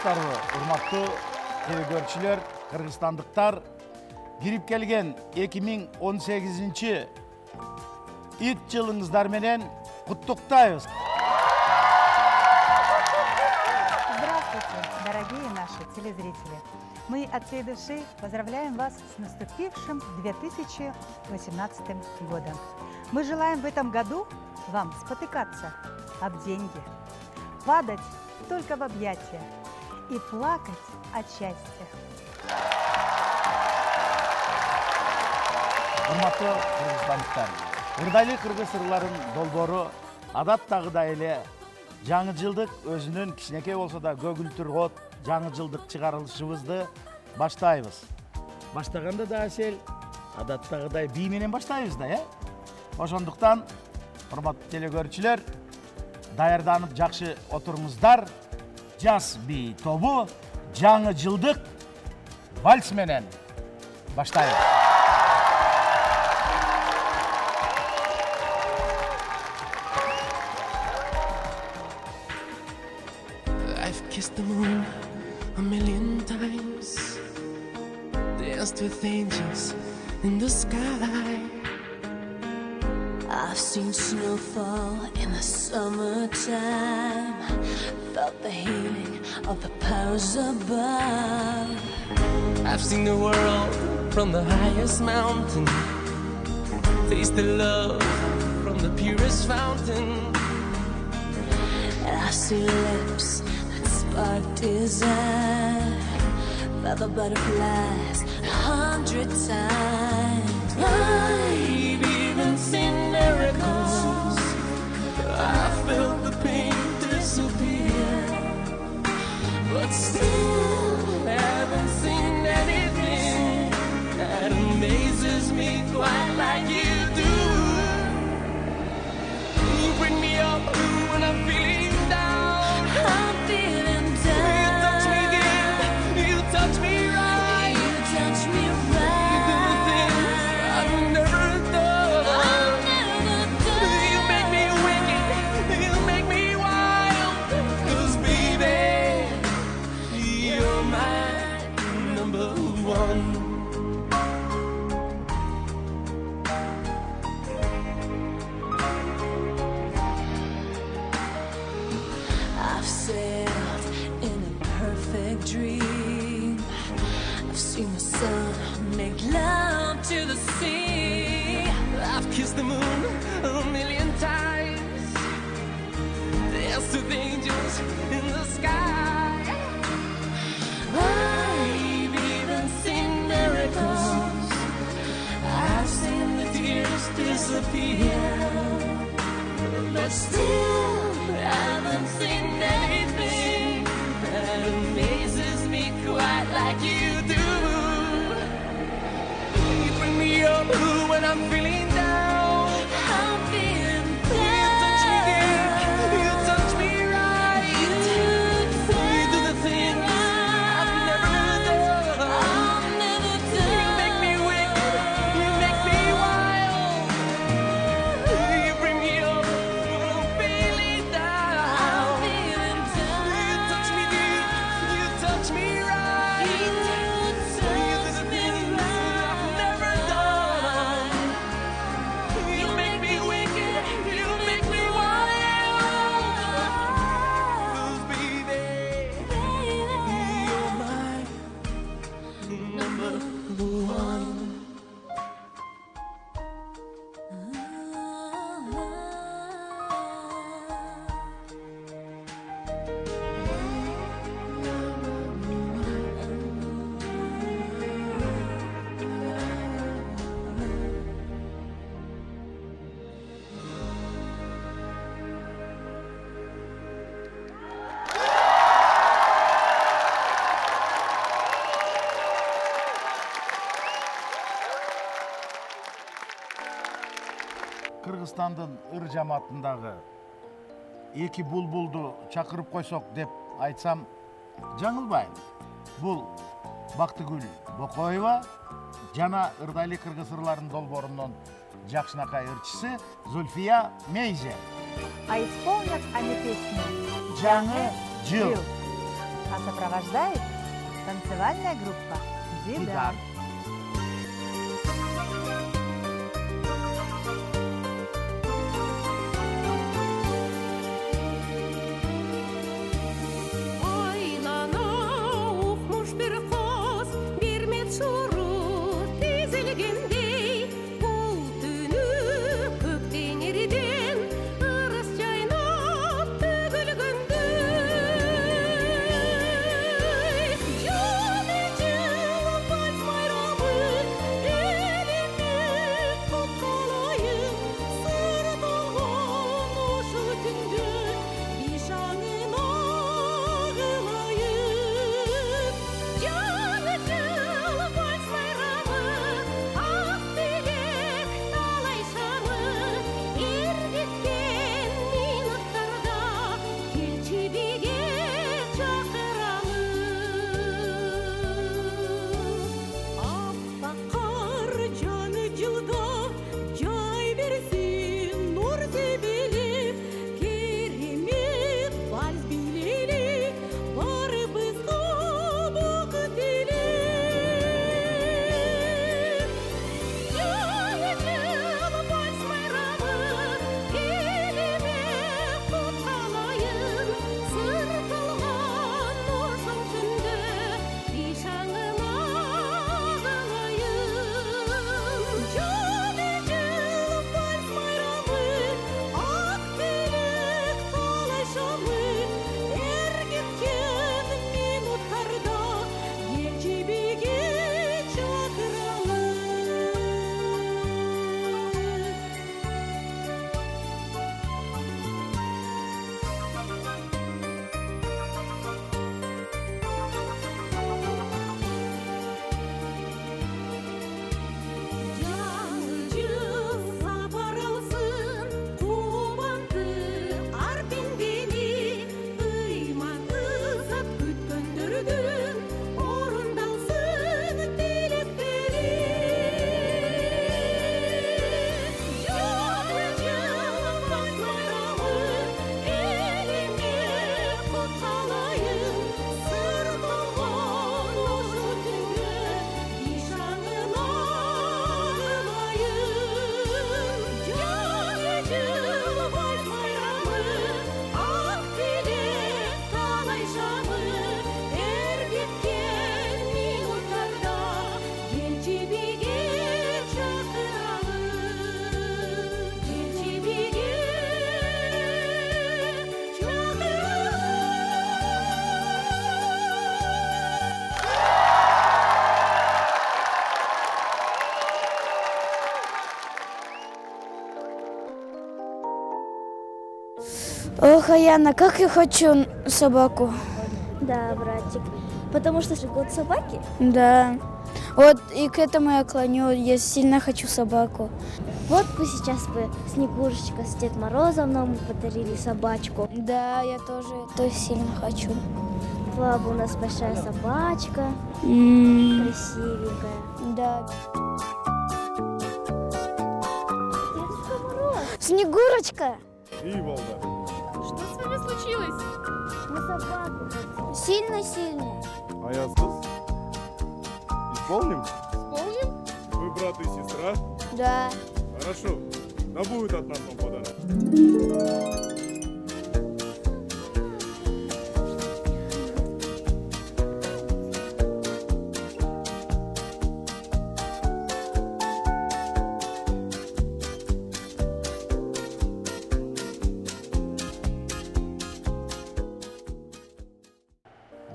Саламатсыздарбы, урматтуу телекөрүүчүлөр, кыргызстандыктар. Кирип келген 2018 ит жылыңыздар менен куттуктайбыз. Здравствуйте, дорогие наши телезрители. Мы от всей души поздравляем вас с наступившим 2018 годом. Мы желаем в этом году вам спотыкаться об деньги, падать только в объятия и плакать от счастья. Урматтуу кыргызстандыктар, ырдайлы кыргыз ырларын долбоору адаттагыдай эле жаңы жылдык өзүнүн кичинекей болсо да көгүлтүр от жаңы жылдык чыгарылышыбызды баштайбыз. Баштаганда да Асель адаттагыдай бий менен баштайбыз да, Ошондуктан, урматтуу телекөрүүчүлөр, даярданып жакшы отуруңуздар. Жас би тобу жаңы жылдык вальс менен баштайбыз. I've kissed the moon a million times, danced with angels in the sky. I've seen snow fall in the summertime, felt the healing of the powers above. I've seen the world from the highest mountain, tasted love from the purest fountain. And I've seen lips that spark desire, felt the butterflies 100 times. I've even seen miracles, I felt the pain disappear, but still I haven't seen anything that amazes me quite like you do. You bring me up when I'm feeling down. I'm feeling down. You touch me again, you touch me right. You touch me You do the things I've never done. I've never done. You make me wicked, you make me wild. 'Cause baby, you're my number one. I've sailed in a perfect dream. I've seen the sun make love to the sea. I've kissed the moon a million times, danced with angels in the sky. I've even seen miracles. I've seen the tears disappear, But still, I haven't seen anything that amazes me quite like you do. You bring me up when I'm feeling down. I'm feeling You touch me again, you touch me right. You do the things I've never done. I've never done. You make me wicked, you make me wild. You bring me up when I'm feeling down. I'm feeling down. You touch me deep, you touch me right. You do the things I've never done. You make me wicked, you make me wild. 'Cause baby, you're my number one. Кыргызстандын ыр жамаатындагы эки булбулду чакырып койсок деп айтсам жаңылбайм. Бул Бактыгүл Бокоева жана ырдайлы кыргыз ырларын долбоорунун жакшынакай ырчысы Зульфия Мейзе. А исполнят они песню Жаңы жыл. А сопровождает танцевальная группа «Дидар». Айлана оқмыш бір қыз, бермет шұрыр тезілгендей. Бұл түні көктен ерден, ырыс жайнап төгілгендей. Жаны жылы вальс майрамы, елеме құтқалайын. Сыр толған ошы түнді, бишаңына ағылайын. Жаны жылы вальс майрамы, ақ тілек талай шамы. Ергеткен минуттарда келші биге шақырамын. Аппақ қар жаны жылда жай берсін нұр себелеп. Керемет вальс билейік, барымызға бақыт елеп. Жаны жылы вальс майрамы, елеме құтқалайын. Сыр толған нұрсың түнді, бишаңына ағылайын. Жаны жылы вальс майрамы, ақ тілек талай шамы. Ергеткен минуттарда елші биге шақырамын. Жыл сапар алсын, қуанды арпендені. Ыйман ызап күткендердің, орындалсын тілектері. Жаны жылы вальс майрамы, елеме құтқалайын. Сыр толған ошы түнді, бишаңына ағылайын. Жаны жылы вальс майрамы, ақ тілек талай шамы. Ергеткен минуттарда келші биге шақырамын. Келші биге Ох, Аяна, как я хочу собаку. Да, братик. Потому что же год собаки. Да. Вот и к этому я клоню. Я сильно хочу собаку. Вот бы сейчас бы Снегурочка с Дед Морозом нам подарили собачку. Да, я тоже это сильно хочу. Была бы у нас большая собачка, М, красивенькая. Да. Дедушка Мороз, Снегурочка. Что с вами случилось? мы собаку хотим. Сильно-сильно. Аясыз? Исполним? Вспомним? Вы брат и сестра? Да. Хорошо. Да будет от нас вам подарок.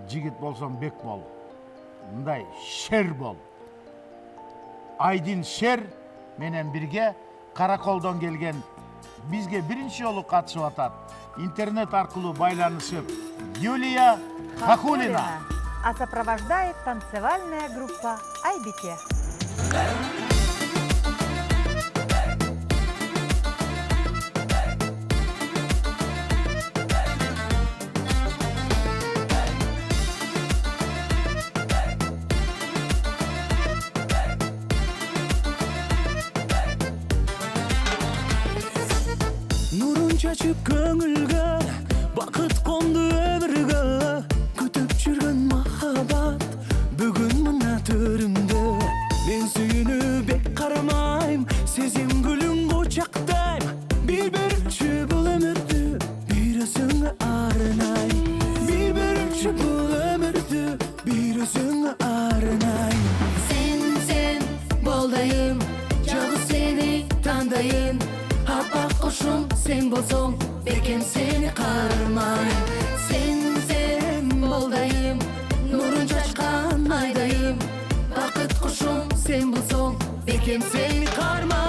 Жигит болсоң бек бол. Мындай шер бол. Айдин шер менен бирге Караколдон келген бизге биринчи жолу катышып атат. Интернет аркылуу байланышып Юлия Хахулина. А сопровождает танцевальная группа «Айбике». Нурун чачып көңүлгө, бакыт конду өмүргө, күтүп мен сүйүнүп бек кармайм, сезим гүлүн кучактайм, бир бөлүкчү бул өмүрдү бир өзүңө арнайм, бир бөлүкчү бул өмүрдү бир өзүңө арнайм. Сен болдайым, жалгыз сени тандайын, аппак кушум сен болсоң, бекем сени кармайм. Сен болдайым, нурун чачкан айдайым, бакыт кушум сен болсоң, бекем сени кармайм.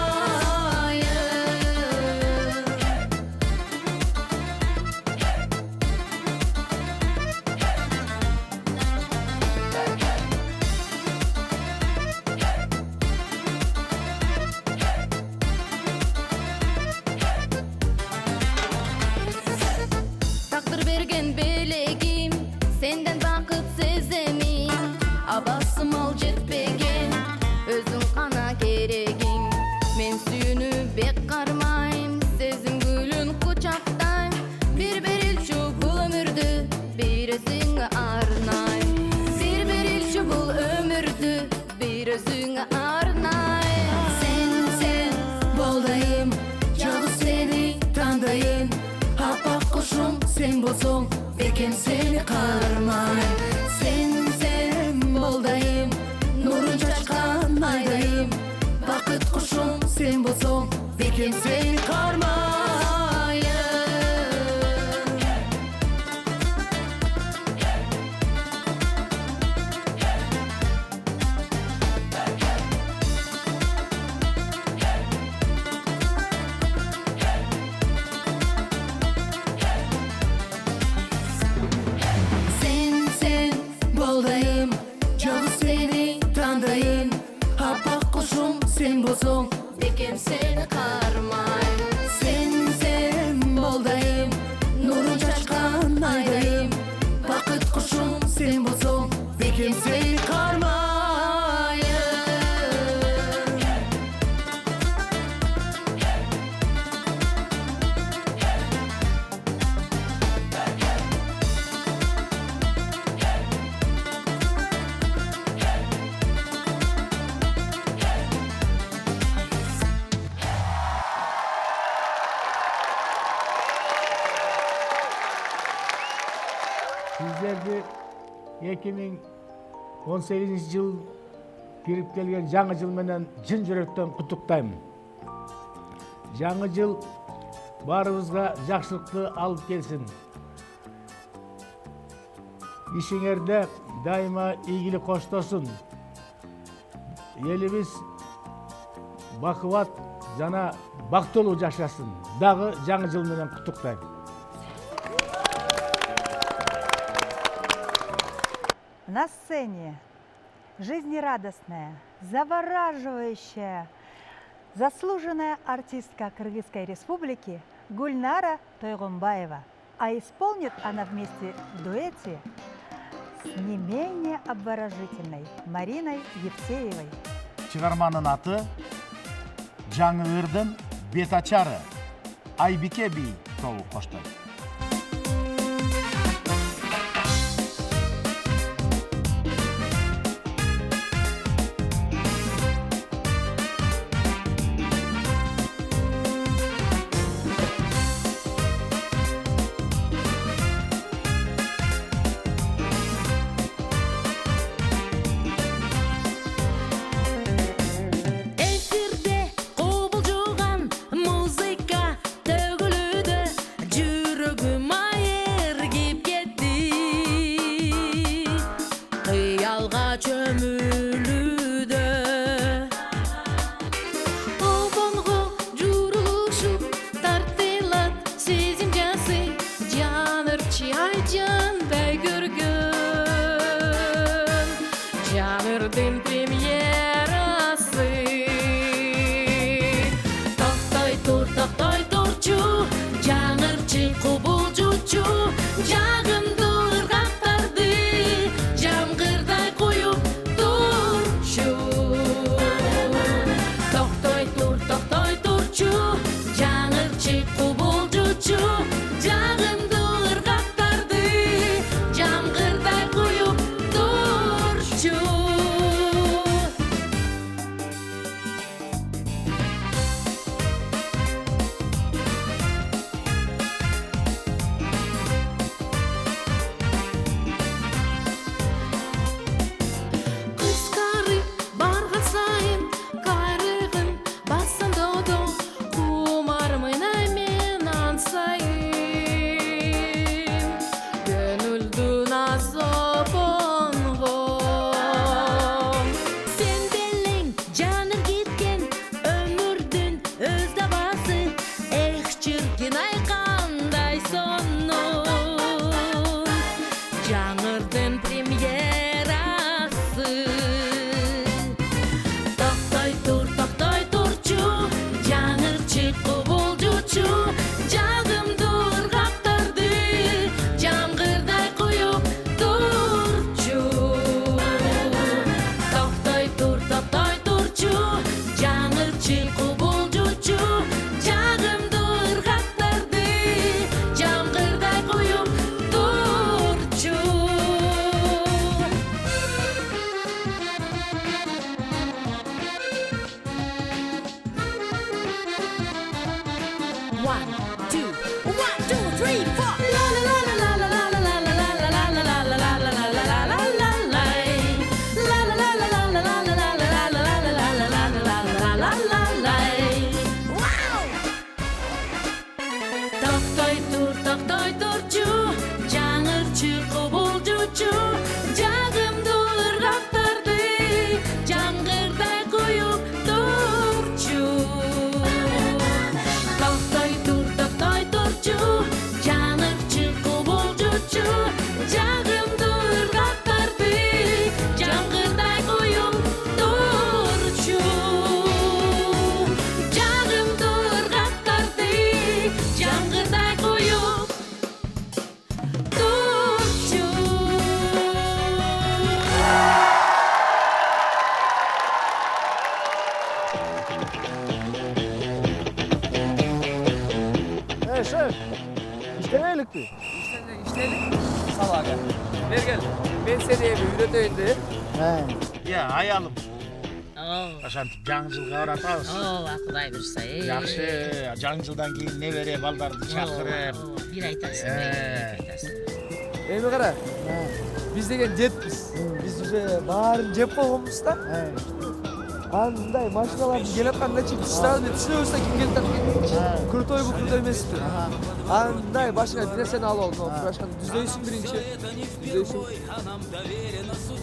Тагдыр берген белегим, сенден бакыт сеземин, абасым ал жетпеген, өзүң гана керегиң. Мен сүйүнүп бек кармайм, сезим гүлүн кучактайм, бир берилчү бул өмүрдү бир өзүңө арнайм, бир берилчү бул өмүрдү бир өзүңө арнайм. Сен болдайым, жалгыз сени тандайын, аппак кушум сен болсоң, бекем сени кармайм. Сен болдайым, нурун чачкан айдайым, бакыт кушум сен болсоң, бекем сени кармайм. Sen болдайым, жалгыз сени тандайын, аппак кушум сен болсоң, бекем сени кармайм. Сен болдайым, нурун чачкан айдайым, бакыт кушум сен болсоң, бекем сени кармайм. Sizlerdi 2018 жыл кирип келген жаңы жыл менен жын жүрөктөн куттуктайм. Жаңы жыл барыбызга жакшылыкты алып келсин. Ишиңерде дайыма ийгилик коштосун. Элибиз бакубат жана бактылуу жашасын. Дагы жаңы жыл менен куттуктайм. На сцене жизнерадостная, завораживающая, заслуженная артистка Кыргызской Республики Гульнара Тойгонбаева. А исполнит она вместе в дуэте с не менее обворожительной Мариной Евсеевой. Чыгарманын аты Жаңы ырдын бет ачары Айбике би тобу коштойт. Эфирде кубулжуган музыка төгүлүүдө, жүрөк la la lay. Toqtoy turchu, жаңырчы кобулчучу, жагымды ыргактарды, жаңгырдай коюп турчу. Toqtoy turchu, жаңырчы кобулчучу, жагымды ыргактарды, жаңгырдай коюп турчу. Жагымды ыргактарды, жаңгырдай коюп турчу. Шеф, işlemeylikti. İşledik. Sal aga. Ver gel. Ben seni bir üreteyim de. Ya ayalım. Oo, Aşantip жаңы жылга баратабыз. Құдай бұйырса. Жакшы, жаңы жылдан кийин небере балдарды чакырып. Bir айтасың, bir айтасың. Эми кара. Biz деген жетпиз. Biz уже баарын жеп койгонбуз да. Андай машиналарды келатканда чек штабы түшүнө берсе ким келип жатат. Крутой бу крутой эмеспи. Андай башына бир нерсени алып алдым. Фурашканы түзөйсүң биринчи. Түзөйсүң.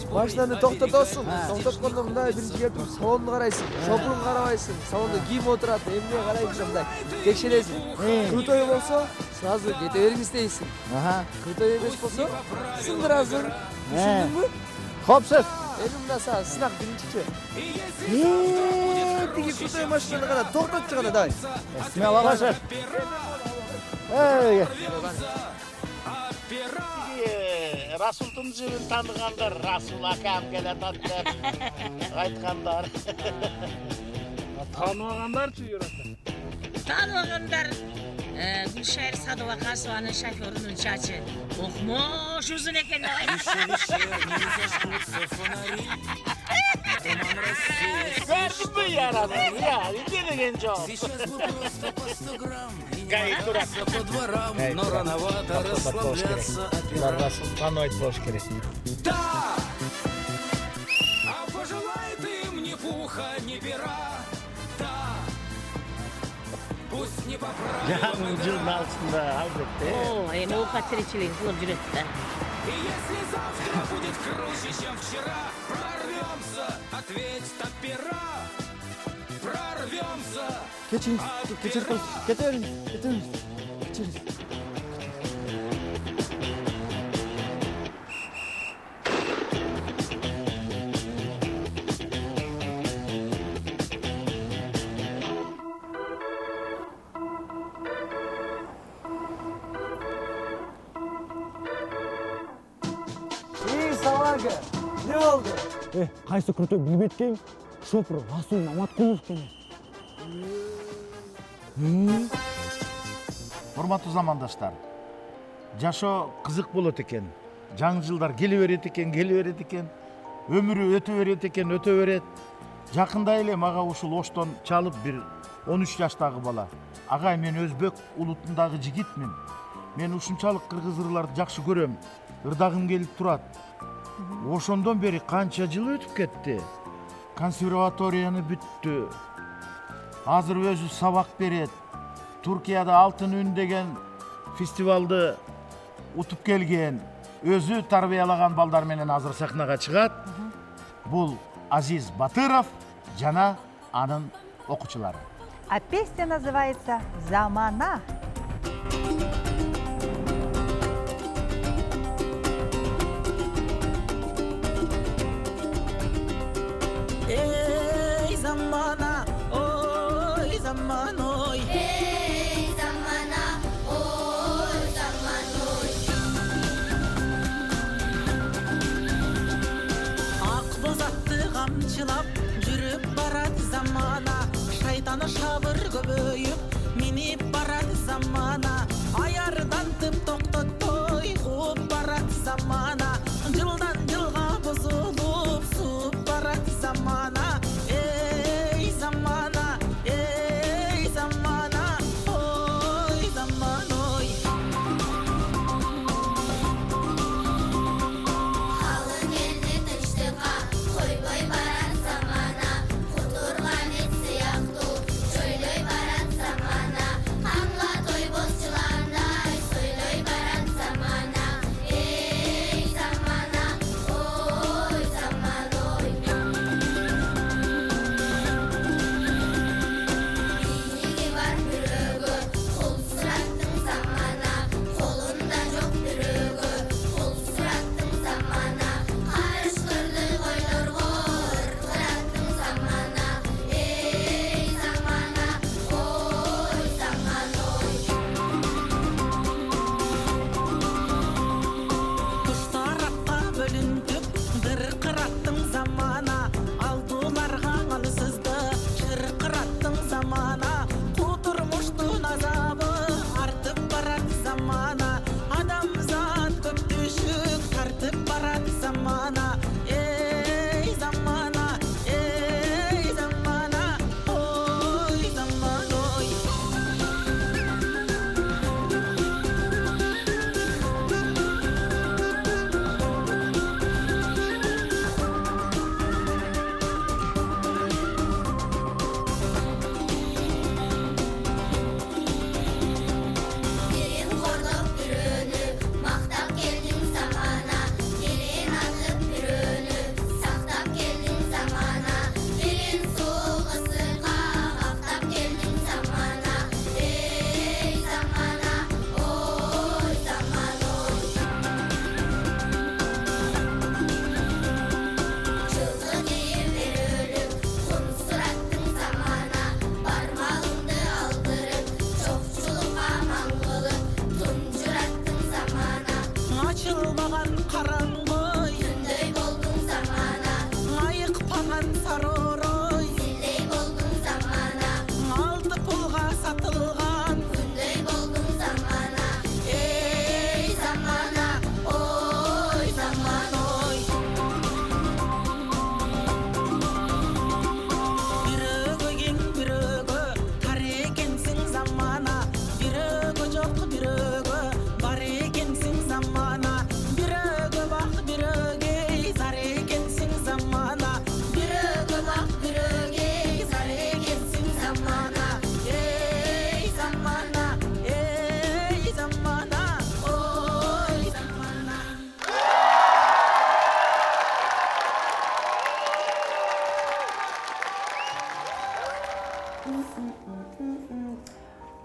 Машинаны токтотосуң. Токтоткондо мындай биринчи келип туруп салонду карайсың. Шопурун карабайсың. Салондо ким отурат, эмне карайсың мындай. Текшересиң. Крутой болсо сразу кете бериңиз дейсиң. Крутой эмес болсо сындырасың. Түшүндүңбү? Хоп, шеф. Эми мына сага сынак биринчичи. Тиги крутой машинаны кара, токтотчу гана давай. Смело, шеф. Расулдун жибин тааныгандар, Расул акам келатат деп айткандар. Тааныбагандарчы юрат. Tanıganlar, Gülşehir Sadıvakasovanın şoförünün çaçı. Okumuş uzun eken. Gördün mü yaranı? Ya, ne degen çok? Gayet durak. Gayet durak. Bunlar Rasul tanıyıp boş gerek. Да! А пожелай ты мне пуха, не пера. Да! Пусть не поправит. Жаңы жылдын altında албетте. Oo, eni o kaçırıçılığın kılıp cüretti de. И если завтра будет круче, чем вчера, прорвемся, ответь так пера. Прорвемся. Keçin, keçir koy. Getirin, getirin. Keçir. Салага, не oldu? Кайсы крутой билбейт экен. Шопур Расул Маматкулов экен. Урматтуу замандаштар. Жашоо кызык болот экен. Жаңы жылдар келе берет экен, Өмүрү өтө берет. Жакында эле мага ушул Оштон чалып бир 13 жаштагы бала. Агай, мен өзбек улутундагы жигитмин. Мен ушунчалык кыргыз ырларды жакшы көрөм. Ырдагым келип турат. Ошондон бери канча жыл өтүп кетти. Консерваторияны бүттү. Азыр өзү сабак берет. Туркияда Алтын үн деген фестивалды утуп келген. Өзү тарбиялаган балдар менен азыр сахнага чыгат. Бул Азиз Батыров жана анын окуучулары. А песня называется «Замана». Эй, замана, ой, заман, ой. Ey zamana, oy zaman oy. Ак боз атты камчылап жүрүп барат замана. Шайтаны шабыр көбөйүп минип барат замана. Аярдан тып токтотпой кууп барат замана. Жылдан жылга бузулуп сууп барат замана. Эй замана, ой заман ой. Halın elini tıştığa, koy boy baran zamana. Kuturgan etsi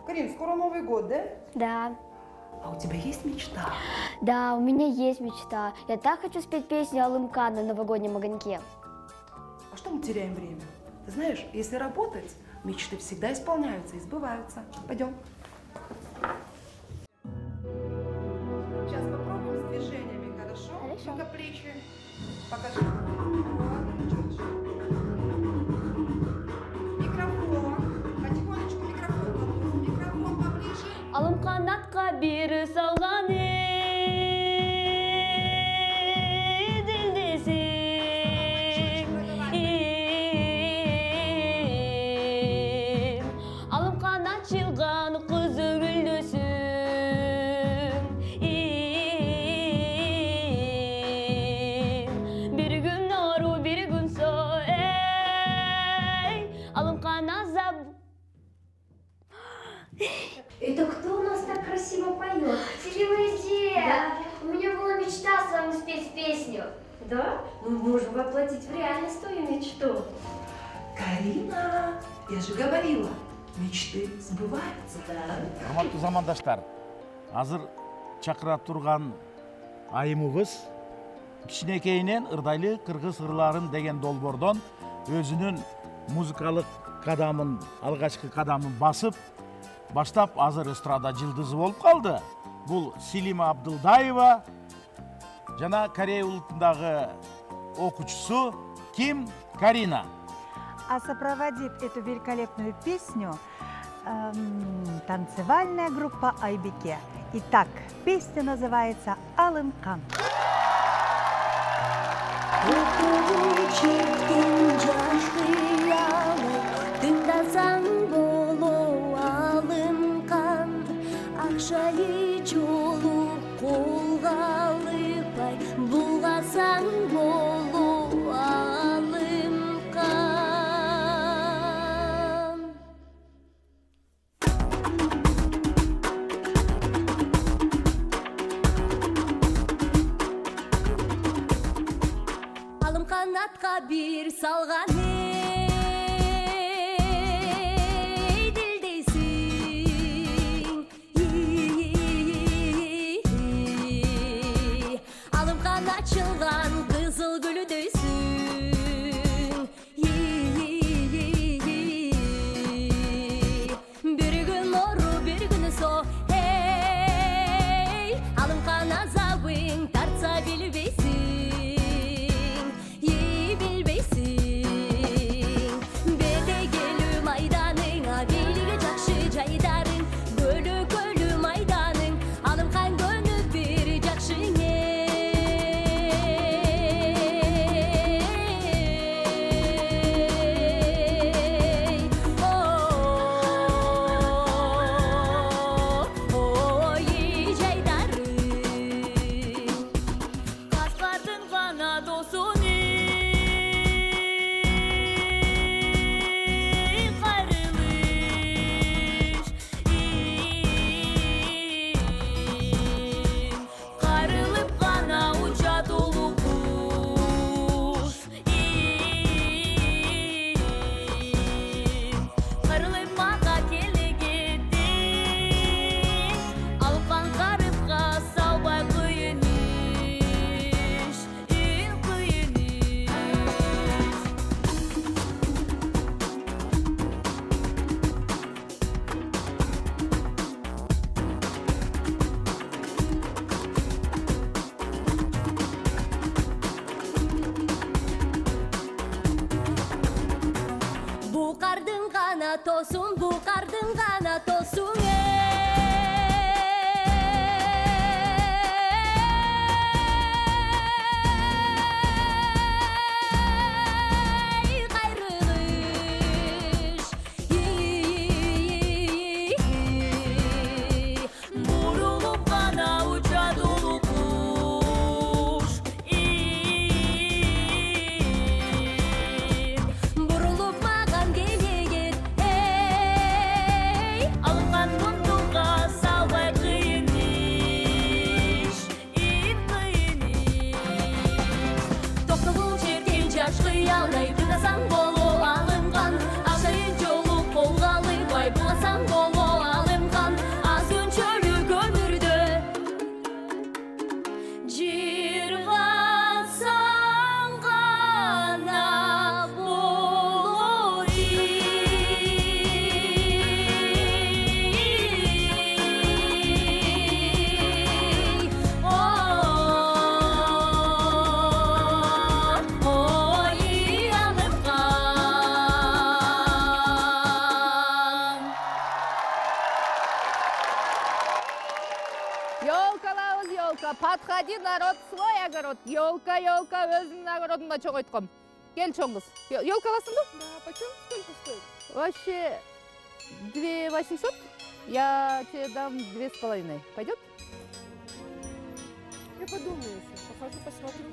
Карин, скоро Новый год, да? Да. А у тебя есть мечта? Да, у меня есть мечта. Я так хочу спеть песню Алымка на новогоднем огоньке. А что мы теряем время? Ты знаешь, если работать, мечты всегда исполняются и сбываются. Пойдем. Сейчас попробуем с движениями, хорошо? Хорошо. Ну-ка, плечи. Покажи. Вот, чуть-чуть. Микрофон. Потихонечку микрофон. Микрофон поближе. Алым канатқа бері салған Алым қанат жылған қызы гүлдесін бір күн ару бір күн со алым қанат заб Это кто у нас так красиво поет? Селивайте! Да. У меня была мечта с вами спеть песню. Да? Мы можем воплотить в реальность твою мечту. Карина, я же говорила, мечты сбываются. Урматтуу замандаштар, азыр чакыра турган айымыбыз кичинекейинен ырдайлы кыргыз ырларын деген долбоордон өзүнүн музыкалык кадамын, алгачкы кадамын басып, баштап азыр эстрада жылдызы болуп калды. Бул Силима Абдылдаева жана Корея улутундагы окуучусу ким? Карина. А сопроводит эту великолепную песню танцевальная группа Айбеке. Итак, песня называется «Алымкан». Тыңдасаң болу алынкан акчалый жолу колго алыпай булгасаң болу алынкан алым канатка бир салган açılgan kızıl gülü değilsin bir gün oru bir gün so hey alım kanazabın tartsa bilbeysin bilbeysin bede gelü maydanına bilge jakşı jaydarın gölü gölü maydanın alım kan gönü bir jakşı tosun bu kardın kana tosun gayrılış vurulup bana uca dolu kuş burulup makan gelir alıngan munduga Подходи, народ, свой огород. Елка, елка, өзімнің огородымда чоғайтком. Кел, чоңғыз. Елка аласың ба? Да, почем? Сколько стоит? Вообще 2800. Я тебе дам 2,5. Пойдет? Я подумаю еще. Похожу, посмотрю.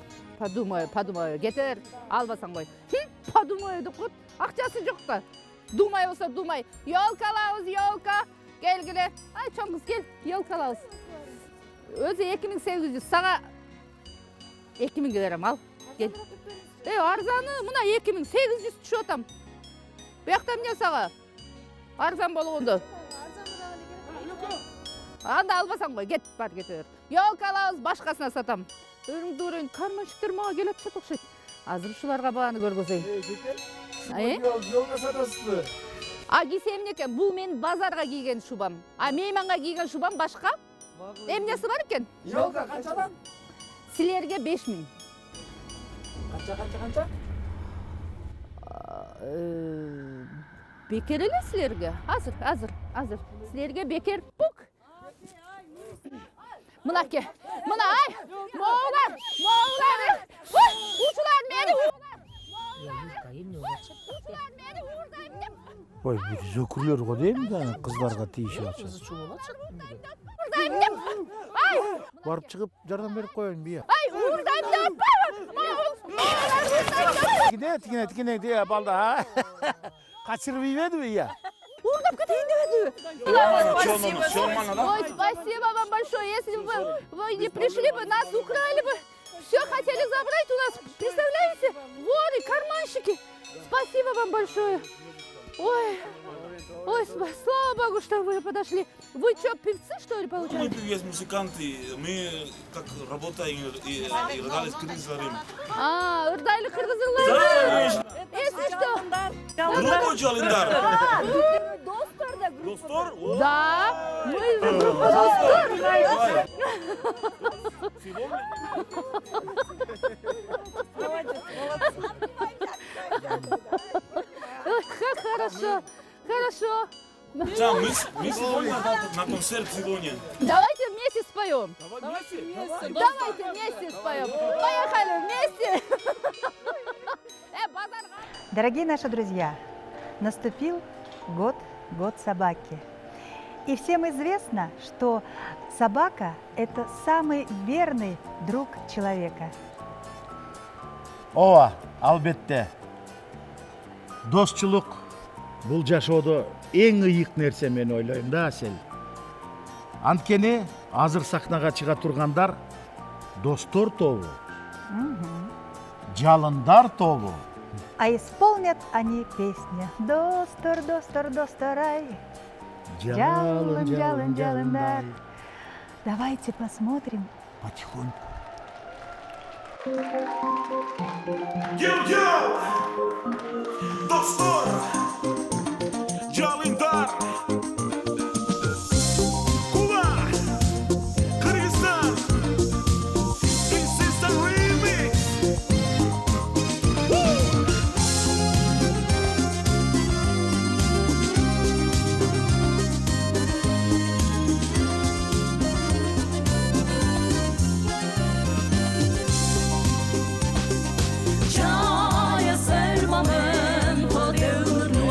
Подумаю. Кетер, албасаң ғой. Подумаю, дұқыт. Ақчасы жоқ та. Думай болса, думай. Елка алауыз, елка. Келгіле. Ай, чоңғыз, кел. Елка алауыз. Өзі 2800. Саға 2000 берем, ал. Кел. Арзаны, мұна 2800 түші отам. Бияқтам не саға? Арзан болуынды. Анда албасаң ғой, кет, бар кетер. Елка алауыз, башқасына сатам. Өріңді өрейін, карманшықтар маға келіп сат оқшайды. Азыр шуларға бағаны көргізей. Елка сатасызды. Кисем екен, бұл мен базарға киген шубам. Мейманға киген шубам башқа. Емнесі бар екен? Елка қаншадан? Сілерге 5000. Қанша? Бекер еле сілерге. Азыр. Сілерге бекер. Бұк. Мұна ке. Мұна, ай! Моғылар! Ұшылар мені Ой, бұл зөкірлер ғой деймін да, қыздарға тиіші атшы. Барып шығып, жардан беріп қойын бия. Ай, ұрдайым да, Тікіне, балда, қачырып ебеді бі, я? Урдап кетейін деді. Ой, спасибо вам большое. Если бы вы не пришли бы, нас украли бы. Все хотели забрать у нас. Представляете? Воры, карманщики. Спасибо вам большое. Ой, слава богу, что вы подошли. Вы что, певцы, что ли, получаете? Мы певец, музыканты. Мы как работаем и играли с кыргыздарым. Ырдайлы кыргыздар. Если что. Группа Жалындар. Достор? Да, мы же группа Достор. Как хорошо. Да, мы сегодня на концерт сегодня. Давайте вместе споем. Давайте вместе споем. Поехали вместе. Дорогие наши друзья, наступил год собаки. И всем известно, что собака – это самый верный друг человека. Ооба, албетте. Достчулук бул жашоодо эң ыйык нерсе мен ойлойм да, Асел. Анткени азыр сахнага чыга тургандар достор тобу, жалындар тобу. А исполнят они песни «Достор, достор, досторай». Жалындар. Давайте посмотрим. Потихоньку. Йоу! Достор! Жалындар! Куба! Кыргызстан! This is the remix! Çaya selmamın, o devrini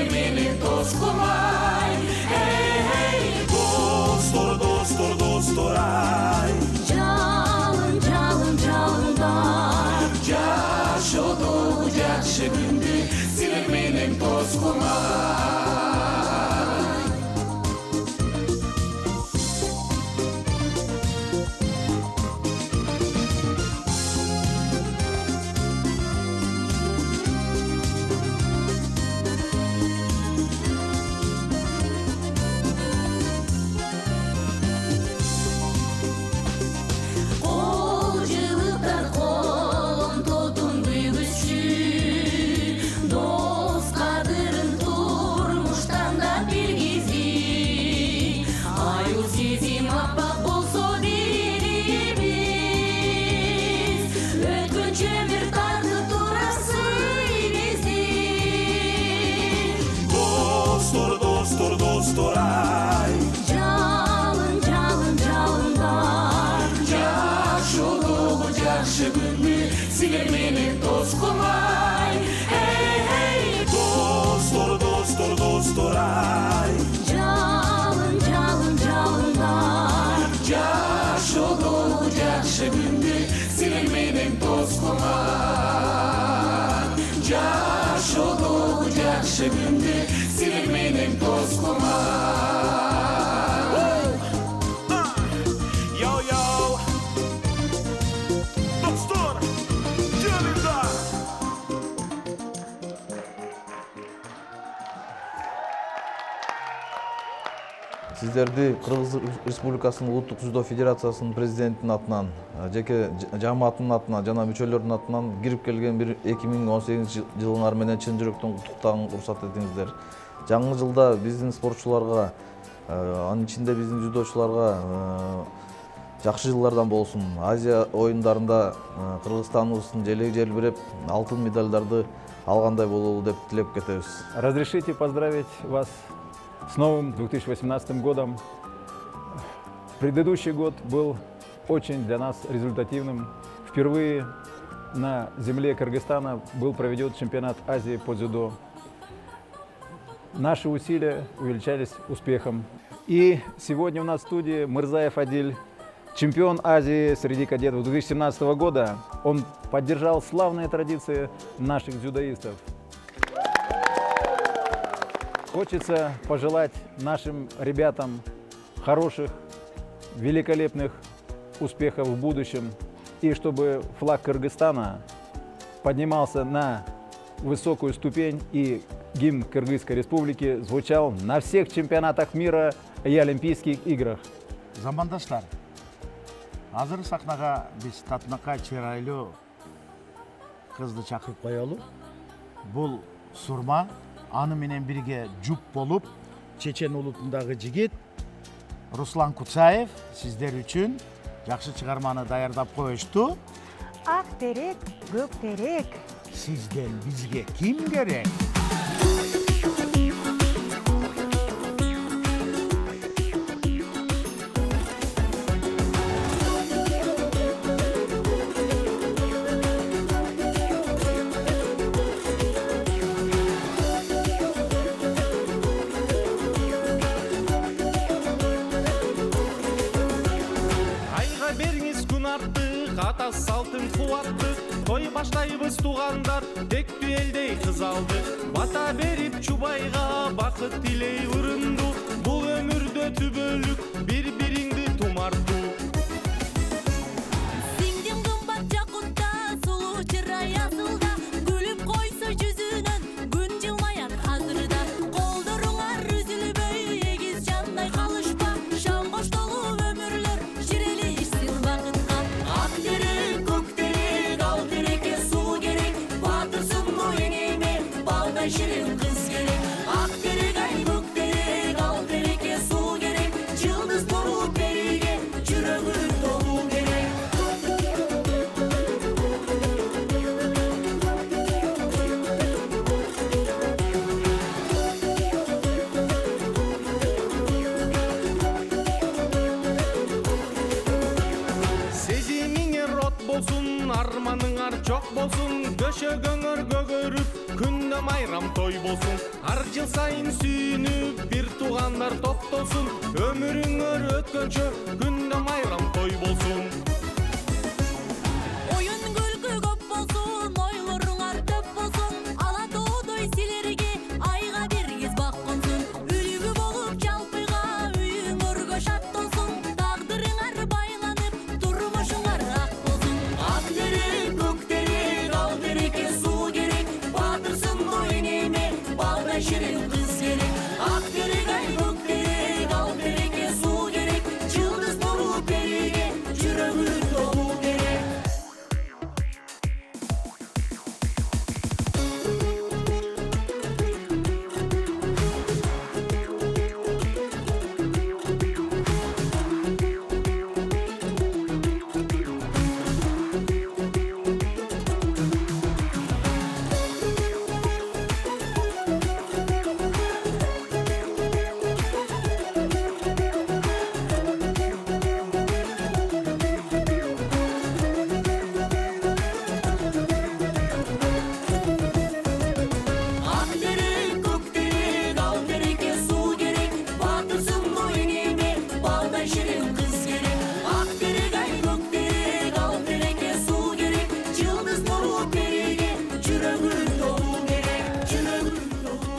силер менен тоскулай. Достор, достор, достор ай. Жалын, жалын, жалындар. Жашоодогу жакшы күндү силер менен тоскулай. Dostor ay. Жалын, жалын, жалындар. Жашоодогу жакшы күндү силер менен тоскулай. Достор, достор, достор ай. Жалын, жалын, жалындар. Жашоодогу жакшы күндү силер менен тоскулай. Жашоодогу жакшы күндү силер менен тоскулай. Йо-йо. Достор, жөнүндө. Сиздерди Кыргыз Республикасынын Улуттук Дзюдо Федерациясынын президентинин атынан, жеке жамааттын атынан жана мүчөлөрдүн атынан кирип келген 2018 жылыңар менен чын жүрөктөн куттуктаганга уруксат этиңиздер. Жаңы жылда биздин спортчуларга, анын ичинде биздин дзюдочуларга жакшы жылдардан болсун. Азия оюндарында Кыргызстаныбыздын желеги желбиреп, алтын медалдарды алгандай бололу деп тилеп кетебиз. Разрешите поздравить вас с новым 2018 годом. Предыдущий год был очень для нас результативным. Впервые на земле Кыргызстана был проведен чемпионат Азии по дзюдо. Наши усилия увенчались успехом. И сегодня у нас в студии Мырзаев Адиль, чемпион Азии среди кадетов 2017 года. Он поддержал славные традиции наших дзюдоистов. Хочется пожелать нашим ребятам хороших, великолепных успехов в будущем. И чтобы флаг Кыргызстана поднимался на высокую ступень и гимн Кыргызской республики звучал на всех чемпионатах мира и Олимпийских играх. Замандаштар, азыр сахнага биз татынакай чырайлуу кызды чакырып коелу. Бул Сурма, аны менен бирге жуп болуп, Чечен улутундагы жигит Руслан Куцаев сиздер үчүн жакшы чыгарманы даярдап коюшту. Ак терек, көк терек. Сизден бизге ким керек? Атас салтын кубатты, той баштайбыз туугандар, тектүү элдей кыз алды. Бата берип чубайга бакыт тилей урунду, бул өмүрдө түбөлүк бири-бириңди тумарту. Сиңдин кымбат жакутта, сулуу чырай асылда, күлүп койсо жүзүнөн күн жылмаяк азырда. Колдоруңар үзүлбөй, эгиз жандай калышпа, шам коштолуу өмүрлөр, жирели ишсиз бакытка. Ак терек, көк терек, ал терекке суу керек, батыр сулуу энеме балдай ширин кыз керек. Ак терек, ай көк терек, ал терекке суу керек, жылдыз болуп бериге жүрөк болсун, арманыңар чок болсун, көшөгөңөр көгөрүп, күндө майрам той болсун. Ар жыл сайын сүйүнүп, бир туугандар топтолсун, өмүрүңөр өткөнчө, күндө майрам той болсун. Oyun gülgü köp bolsun, oylorungar töp bolsun. Ala doğdoy silerge, ayga bergiz bakkonsun. Ülgü bolup çalpıyga, üyüңөрgө şat olsun. Taqdırыңар байланып, turmuşuңар ак bolsun. Ак терек, көк терек, ал тереке суу керек. Батырсың ғой неме, балда ширин кыз керек. Ак терек, ай көк терек, ал тереке суу керек. Жылдыз нуру береге, жүрөгү толуу керек. Ак терек, көк терек, ал тереке суу керек. Батырсың ғой неме, балда ширин кыз керек. Ак терек, ай көк терек, ал тереке суу керек. Жылдыз нуру береге, жүрөгү толуу керек. Жүрөгү толуу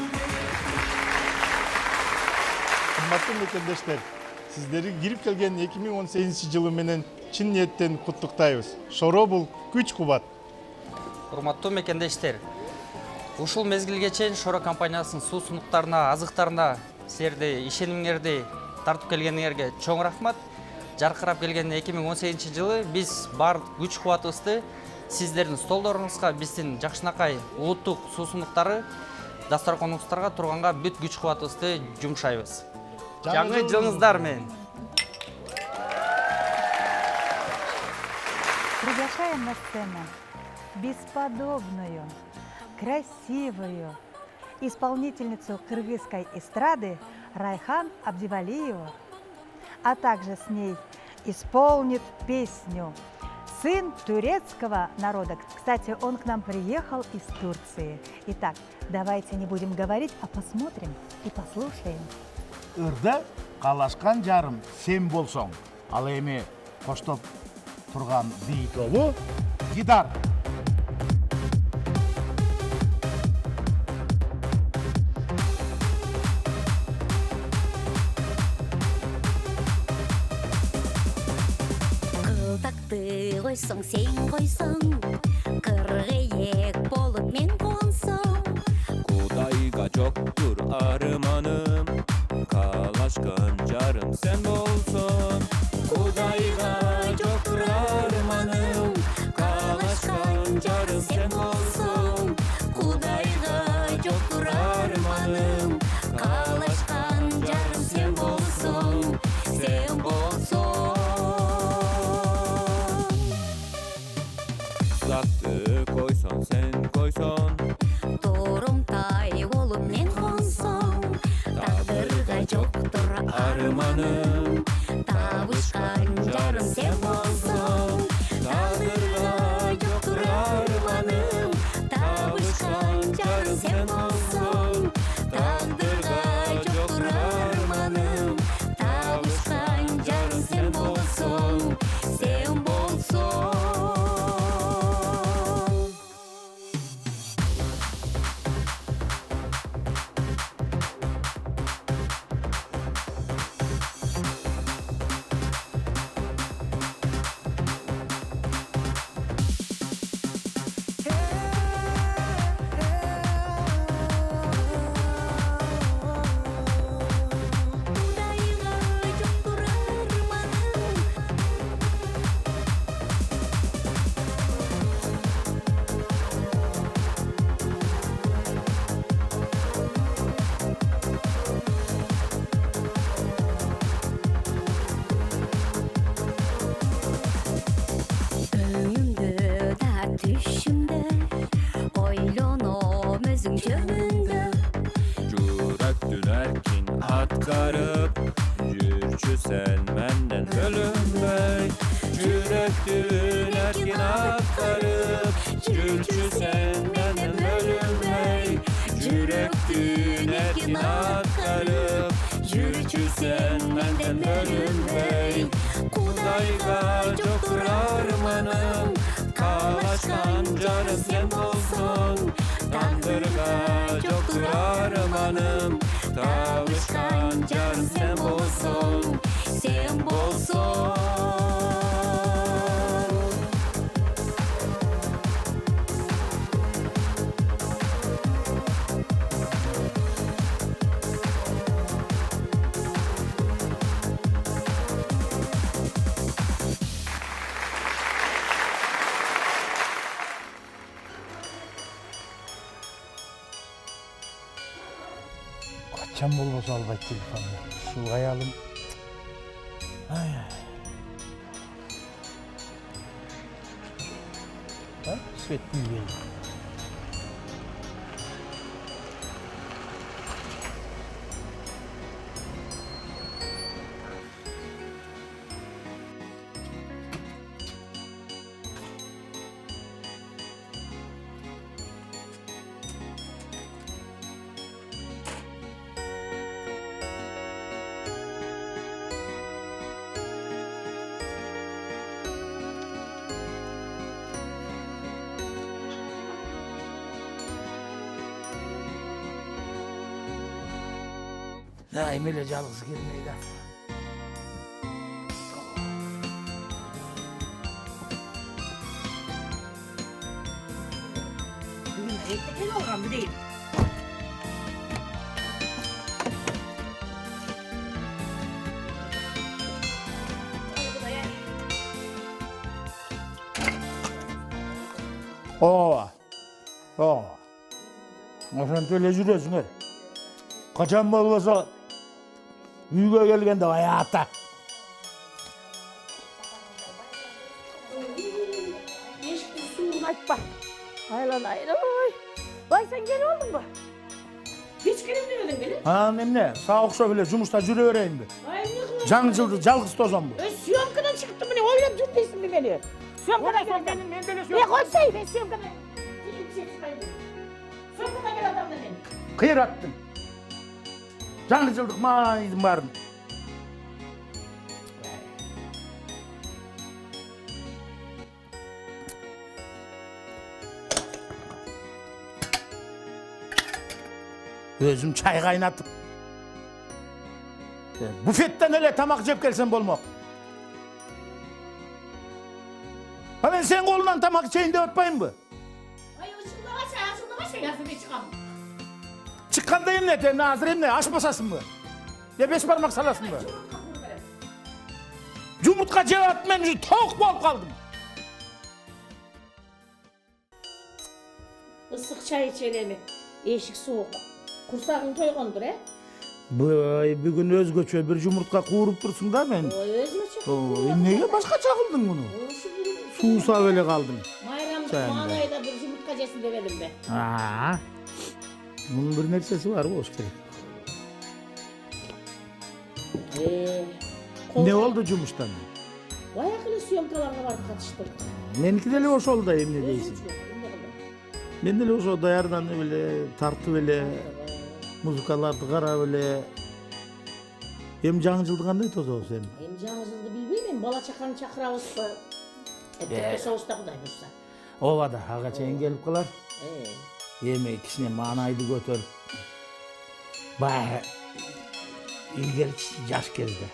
Кымбаттуу мекендештер, сиздерди кирип келген 2018 жылы менен чын ниеттен куттуктайбыз. Шоро бул күч кубат. Урматтуу мекендештер, ушул мезгилге чейин Шоро компаниясынын суусундуктарына, азыктарына силерди ишенимиңерди тартып келгениңерге чоң рахмат. Жаркырап келген 2018 жылы биз бар күч кубатыбызды сиздердин столдоруңузга, биздин жакшынакай улуттук суусундуктары дасторконуңуздарга турганга бүт күч кубатыбызды жумшайбыз. Жаңы жылыңыздар менен. Приглашаем на сцену бесподобную, красивую исполнительницу кыргызской эстрады Райхан Абдивалиеву, а также с ней исполнит песню «Сын турецкого народа». Кстати, он к нам приехал из Турции. Итак, давайте не будем говорить, а посмотрим и послушаем. Ырды калашкан жарым сен болсоң. Ал эми коштоп турган бий тобу Гидар. Кылтакты койсоң, сен койсоң, кыргыйек болуп мен консоң. Кудайга жоктур арманым, калашкан жарым сен болсоң. Кудайга жоктур арманым, калашкан жарым сен болсоң. Кудайга жоктур арманым, калашкан жарым сен болсоң, сен болсоң. Затты койсоң, сен койсоң. Турумтай болуп мен консоң. Тагдырга жоктур Арманым, табышкан жарым сен болсоң. Тагдырга жоктур арманым, табышкан жарым сен болсоң. Тагдырга жоктур арманым, табышкан жарым сен болсоң, сен болсоң. Düşümde oylonom özün jönündө. Жүрөктүн эркин аткарып, жүрчү sen menden бөлүнбөй. Жүрөк Жүректün erkin aktarıp Gülçü senden bölünmey Yürektün erkin aktarıp Gülçü senden bölünmey Kudayga çoktur armanım Kavuşkan canım sen olsun Tandırga çoktur armanım Kavuşkan canım sen olsun Sen olsun Kaçan bolbosa albayt telefonda. Şu hayalım. Ay. Ha? Svetli geldi. Daim öyle yalnız girmeyi de. Bugün ekmek el olgan değil. Ova. Aşan öyle жүресің. Kaçan bolbosa үйгө келгенде аята. Eşkin suğunu açma. Aylanayın oy. Vay sen gel oldun mu? Hiç gelin demedin gelin. Ha nemne? Sağ okşa bile жұмыста жүре берейін бе? Ay ne kılın? Жаңы жылды жалғыз тозам bu. Syomkadan çıktım beni oylap dur deysin mi beni? Syomkadan gel adam. Ne koysay ben syomkadan. Syomkadan gel adam beni. Kıyrattın. Жаңы жылдық маңызым барын. Өзім чай қайнатып. Буфеттен эле тамақ жеп келсем болмақ. Мен сен қолынан тамақ ішейін деп отпайым ба? Ay ışıldamaşa yazı bir çıkalım. Çıkkanda emne, hazır emne, aş basasın mı? Ya beş parmak salasın mı? Cumhurtka cevap ben tok bol kaldım. Isık çay içelim. Eşik soğuk. Kursağın toyğandır he? Bugün özgöçö bir cumhurtka kurup dursun da ben. Özgöçö. Nege başkaça kıldın bunu? Suusa öyle kaldım. Bayramda mağanayda bir cumhurtka cesin demedim be. Bunun bir nersesi var bu işte. Ne oldu cumhurtan? Bayaklı syomkalarına var katıştım. Meniki de hoş oldu emne deysin. Ben de hoş oldu yardan öyle tartı öyle muzikalardı kara öyle. Hem жаңы жылды кандай тособуз эми? Hem жаңы жылды билбейм, бала чаканы чакырабызбы? Тепке соғыста Кудай буйрса. Ооба да ага чейин келип калар. Эми кичине маанайды көтөрүп. Баягы илгерчи жаш кезде.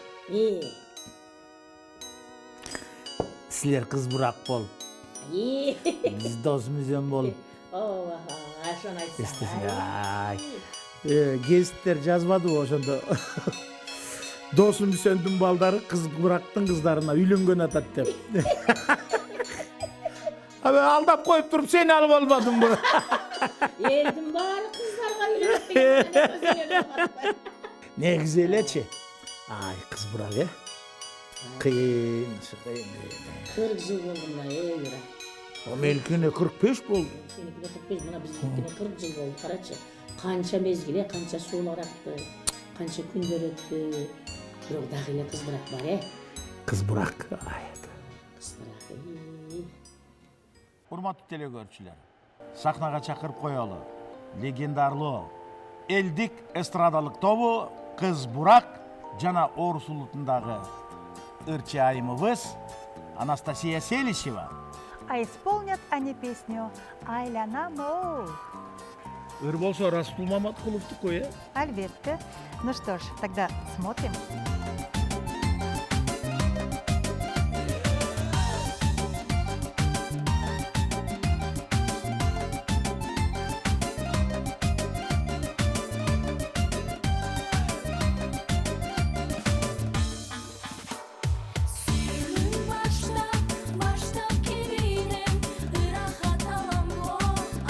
Силер кыз бурак болуп. Биз досумузбен болуп. Ооба, ашаны айтсаң. Гезиттер жазбадыбы ошондо? Досум Үсөндүн балдары кыз бурактын кыздарына үйлөнгөн атат деп. Abi aldap koyup durup seni alıp almadın bu. Eldim bari kızlarga uylanıp. Ne güzel eçi. Ay kız burak ya. Kıyın. 40 yıl oldu buna göre. O menikine 45 oldu. Senikine 45, buna bizimkine 40 yıl oldu karaçı. Kança mezgile, kança sular aktı. Kança günler öttü. Bırak dağıyla kız burak var ya. Kız burak. Kız burak. Урматтуу телекөрүүчүлөр, сахнага чакырып коелу легендарлуу элдик эстрадалык тобу Кыз Бурак жана Орус улутундагы ырчы айымыбыз Анастасия Селищева. А исполнят они песню «Айланамо». Ыр болсо Расул Маматкуловдуку, Альбетте. Ну что ж, тогда смотрим. Başta kebinem, ırahat alan bu,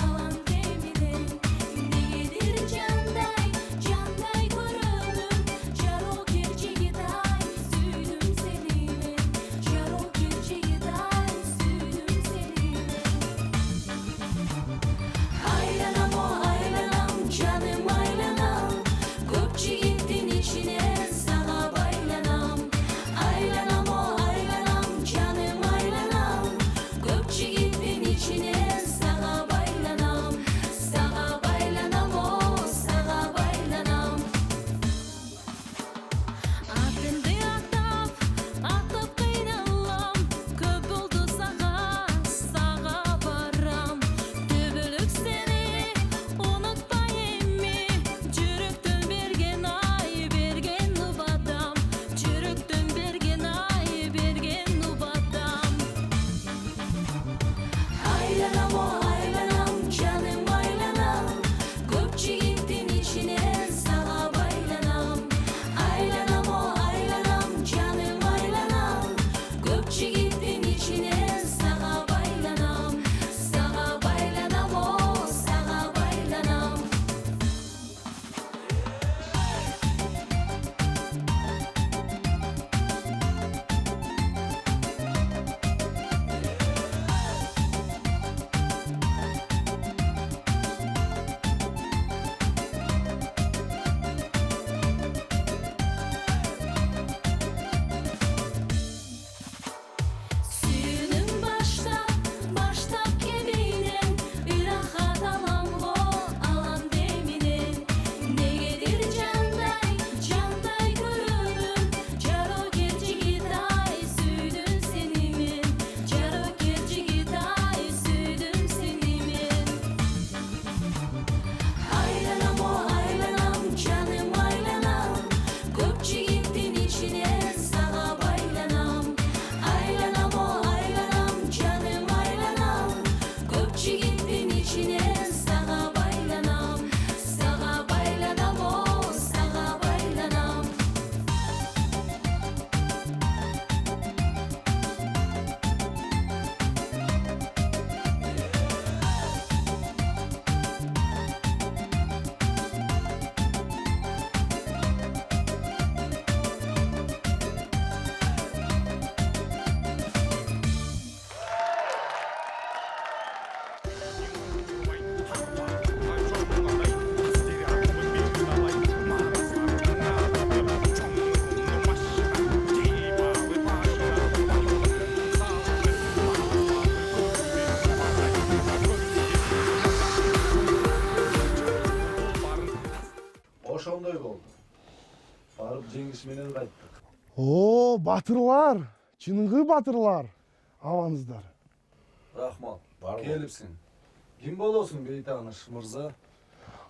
alan demiden. Nedir canday görünüm, jaro gerçeği day, süydüm senime. Jaro gerçeği day, süydüm senime. Aylanam o aylanam, canım aylanam, köpçüğün içine sana baylanam. Aylanam o aylanam, canım aylanam, köpçüğün içine sana baylanam. Sana baylanam o, sana baylanam. Atındı atıp kıynalam, köp oldu sağa varam. Töbülük seni unutmayayım mı? Çürüktün bergen ay, bergen nubadam. Çürüktün bergen ay, bergen nubadam. Aylanam o aylanam, canım aylanam, köpçüğün içine sana baylanam. Aylanam o aylanam, canım aylanam, köpçüğün içine sana baylanam. Sana baylanam o, sana baylanam. Süyünüm başta kebinem, ürahat alan bu, alan demiden. Negedir canday görünüm, jaro gerçeği day, süydüm senimin. Jaro gerçeği day, süydüm senimin. Aylanam o aylanam, canım aylanam, köpçüğün içine sana baylanam. Aylanam o aylanam, canım aylanam, köpçüğün içine sana baylanam. Sana baylanam o, sana baylanam. Ошондой болду. Барып жеңиш менен кайттык. О, батырлар, чыныгы батырлар. Абаңыздар. Рахмат. Келипсиң. Ким болосуң бейтаныш мырза?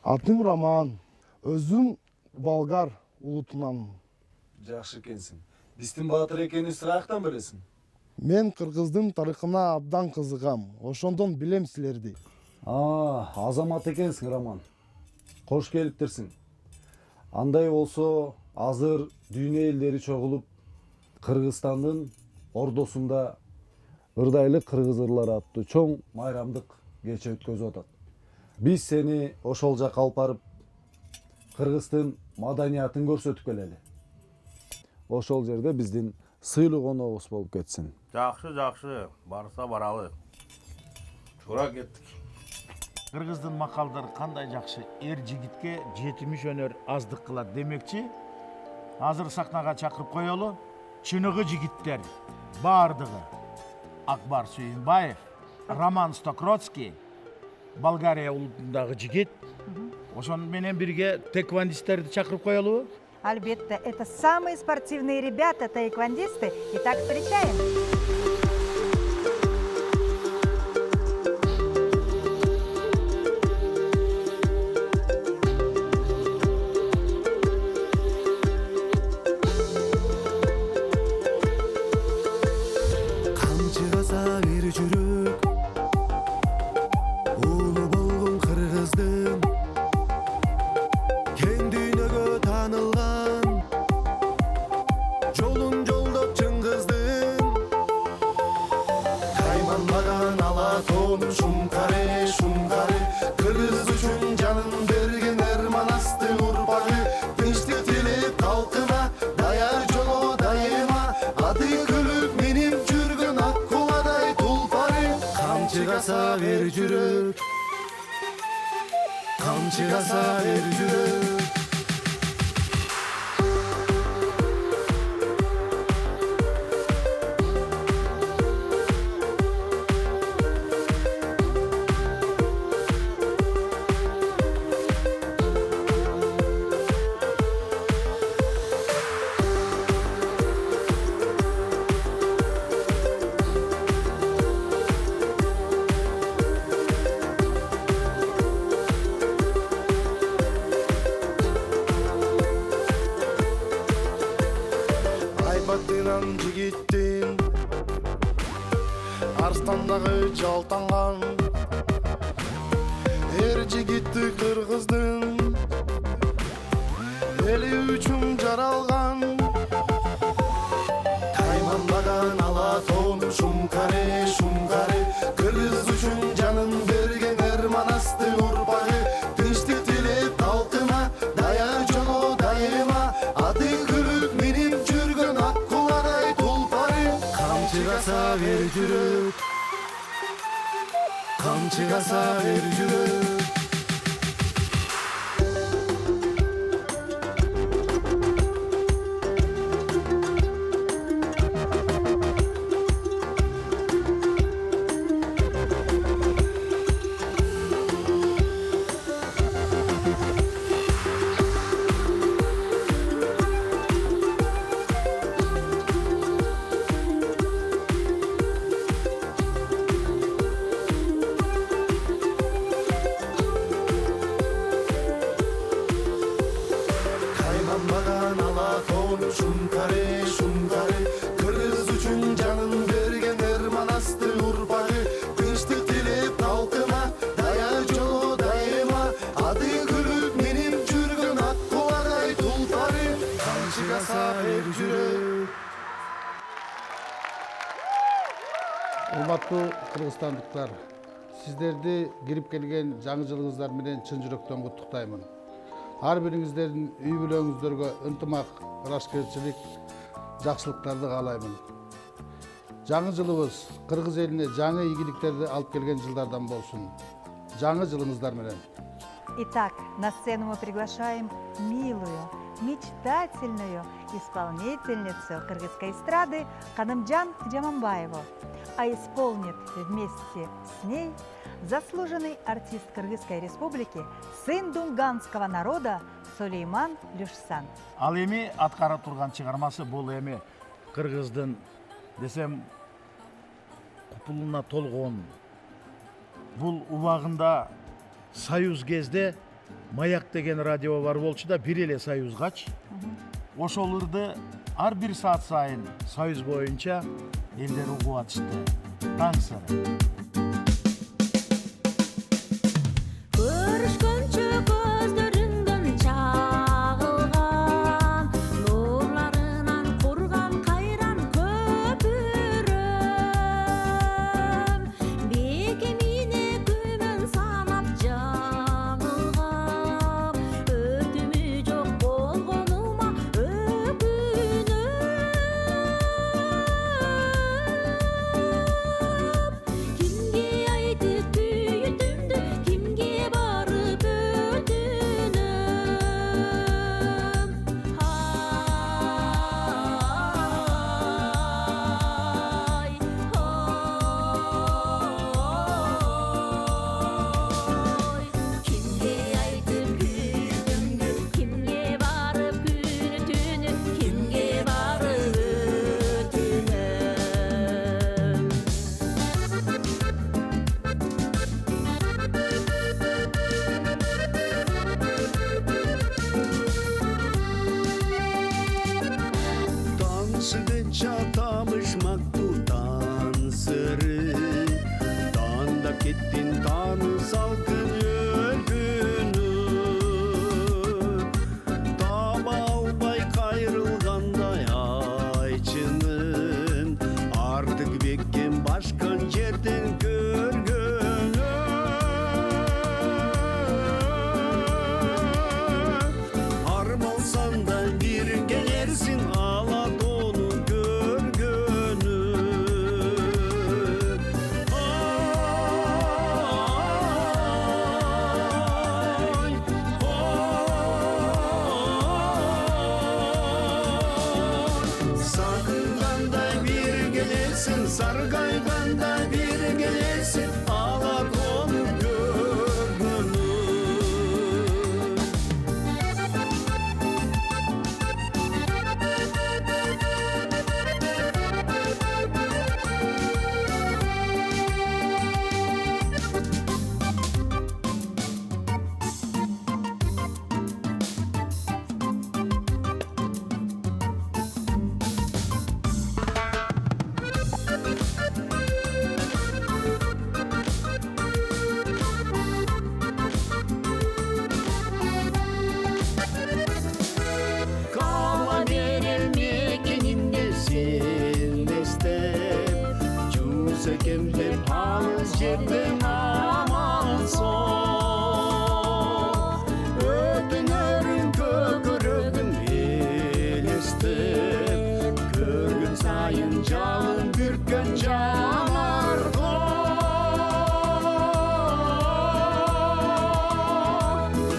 Атым Роман. Өзүм болгар улутунан. Жакшы экенсиң. Биздин баатыр экенибизди каяктан билесиң? Мен кыргыздын тарыхына абдан кызыгам. Ошондон билем силерди. Азамат экенсиң, Роман. Кош келиптирсиң. Андай болсо, азыр дүйнө элдери чогулуп, Кыргызстандын ордосунда ырдайлык кыргыз ырлары аттуу чоң майрамдык кече өткөзүп атат. Биз сени ошол жака алып барып, Кыргыздын маданиятын көрсөтүп келели. Ошол жерде биздин сыйлуу коногубуз болуп кетсин. Жакшы, барса баралы. Туура кеттик. Кыргыздын макалдары кандай жакшы эр жигитке жетимиш өнөр аздык кылат демекчи. Азыр сахнага чакырып коелу. Чыныгы жигиттер бардыгы Акбар Сүйінбаев, Роман Стокротский, Болгария улутундағы жигит. Ошон менен бирге тэквондисттерди чакырып коелубу? Альбетте, это самые спортивные ребята, таэквондисты. Итак, встречаем. Камчыгаса бир жүрөк уулу болгон кыргыздын кең дүйнөгө таанылган жолун жолдоп чыңгыздын кайманбаган ала тоон шумкары кыргыз үчүн жанын берген эрманасты урпагы тынчтык тилеп калкына даяр жоло дайыма аты күлүп минип жүргөн аккуладай тулпары камчыгаса бер жүрөк камчыгаса бер жүрөк айбаттынан жигиттин арстандагы жалтанган эр жигитти кыргыздын эли үчүн жаралган кайманбаган ала тоон шумкары кыргыз үчүн жанын берген эрманасты урпагы тынчтык тилеп калкына даяр жоло дайыма аты күлүп минип жүргөн аккуладай тулпары камчыгаса бер жүрөк камчыгаса бер жүрөк кайманбаган ала тоон шумкары кыргыз үчүн жанын берген эрманасты урпагы тынчтык тилеп калкына даяр жоло дайыма аты күлүп минип жүргөн аккуладай тулпары камчыгаса бер жүрөк Урматтуу кыргызстандыктар, сиздерди кирип келген жаңы жылыңыздар менен чын жүрөктөн куттуктаймын. Ар бириңиздердин үй бүлөңүздөргө ынтымак, ырашкерчилик, жакшылыктарды каалаймын. Жаңы жылыбыз кыргыз элине жаңы ийгиликтерди алып келген жылдардан болсун. Жаңы жылыңыздар менен. Итак, на сцену мы приглашаем милую, мечтательную исполнительницу кыргызской эстрады Канымжан Джаманбаеву. А исполнит вместе с ней заслуженный артист Кыргызской республики, сын дунганского народа Сулейман Люшсан. Ал эми аткара турган чыгармасы бул эми кыргыздын десем купулуна толгон. Бул убагында Союз кезде Маяк деген радио бар болчу да, бир эле Союзгач. Ошолорду ар бир саат сайын Союз боюнча элдер угуп атышты. Таң сары. Көрүшкөнчө көздөрүңдөн чагылган нурларынан курган кайран көпүрөм бекемине күмөн санап жаңылгам өтүмү жок болгонума өкүнөм ким Sargayganda bir gelirsin ağlar onu görgünü. Kala verem mekeninde silmestem Cüzekem hep alız жерден aman son Ötünörün kökürüdün elestem Körgün sayın жалын бүрткен жанарға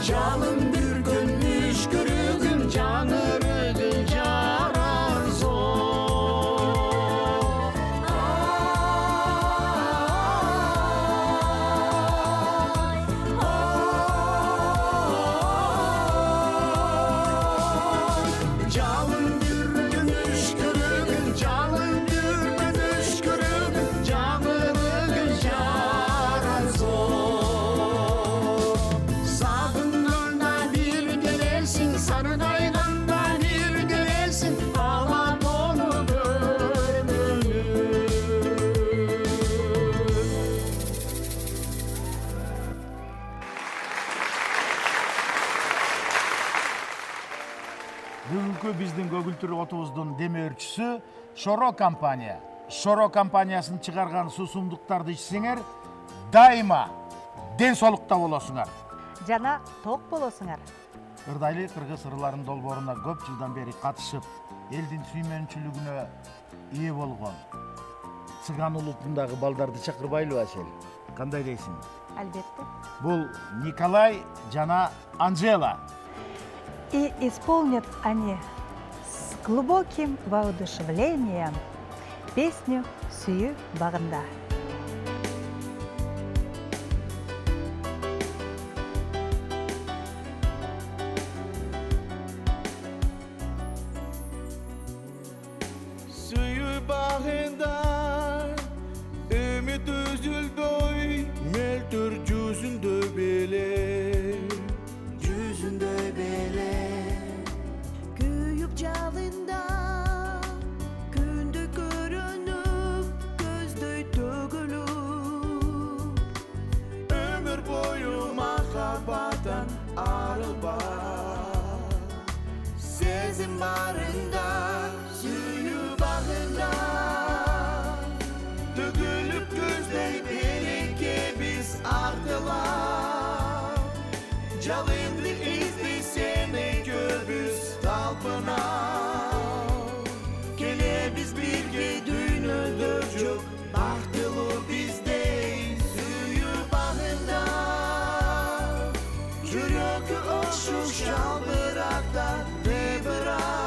Жалын бүрткен мүшкірігім жанырыды жарар Жалын бүрткен мүшкірігім жалын бүрткен мүшкірігім жанырыды жарар Сағынғанда bir gelirsin, sarıdayganda bir gelirsin, ağlat onu görmünü. Бүгүнкү биздин көгүлтүр отубуздун демөөрчүсү Шоро компания. Шоро компаниясын чыгарган суусундуктарды ичсеңер, дайыма ден соолукта болосуңар. Жана ток болосуңар. Ырдайлы кыргыз ырларын долбооруна көп жылдан бери катышып, элдин сүймөнчүлүгүнө ээ болгон цыган улутундагы балдарды чакырбайлыбы Асел? Кандай дейсиң? Албетте. Бул Николай жана Анжела. И исполнят они с глубоким воодушевлением песню «Сүйүү багында». Сүйүү багында үмүт үзүлбөй мөлтүр жүзүндө беле Köyüp жалында күндө көрүнүп көздөй төгүлүп Ömür boyu махаббаттан арылба Сезим барында сүйүү багында Төгүлүп көздөй береке биз артылар Жалынды издесене көбүз талпынар Келебиз бирге дүйнөдө жок бактылуу биздей сүйүү багында Жүрөгү ошол жалбыракта тебират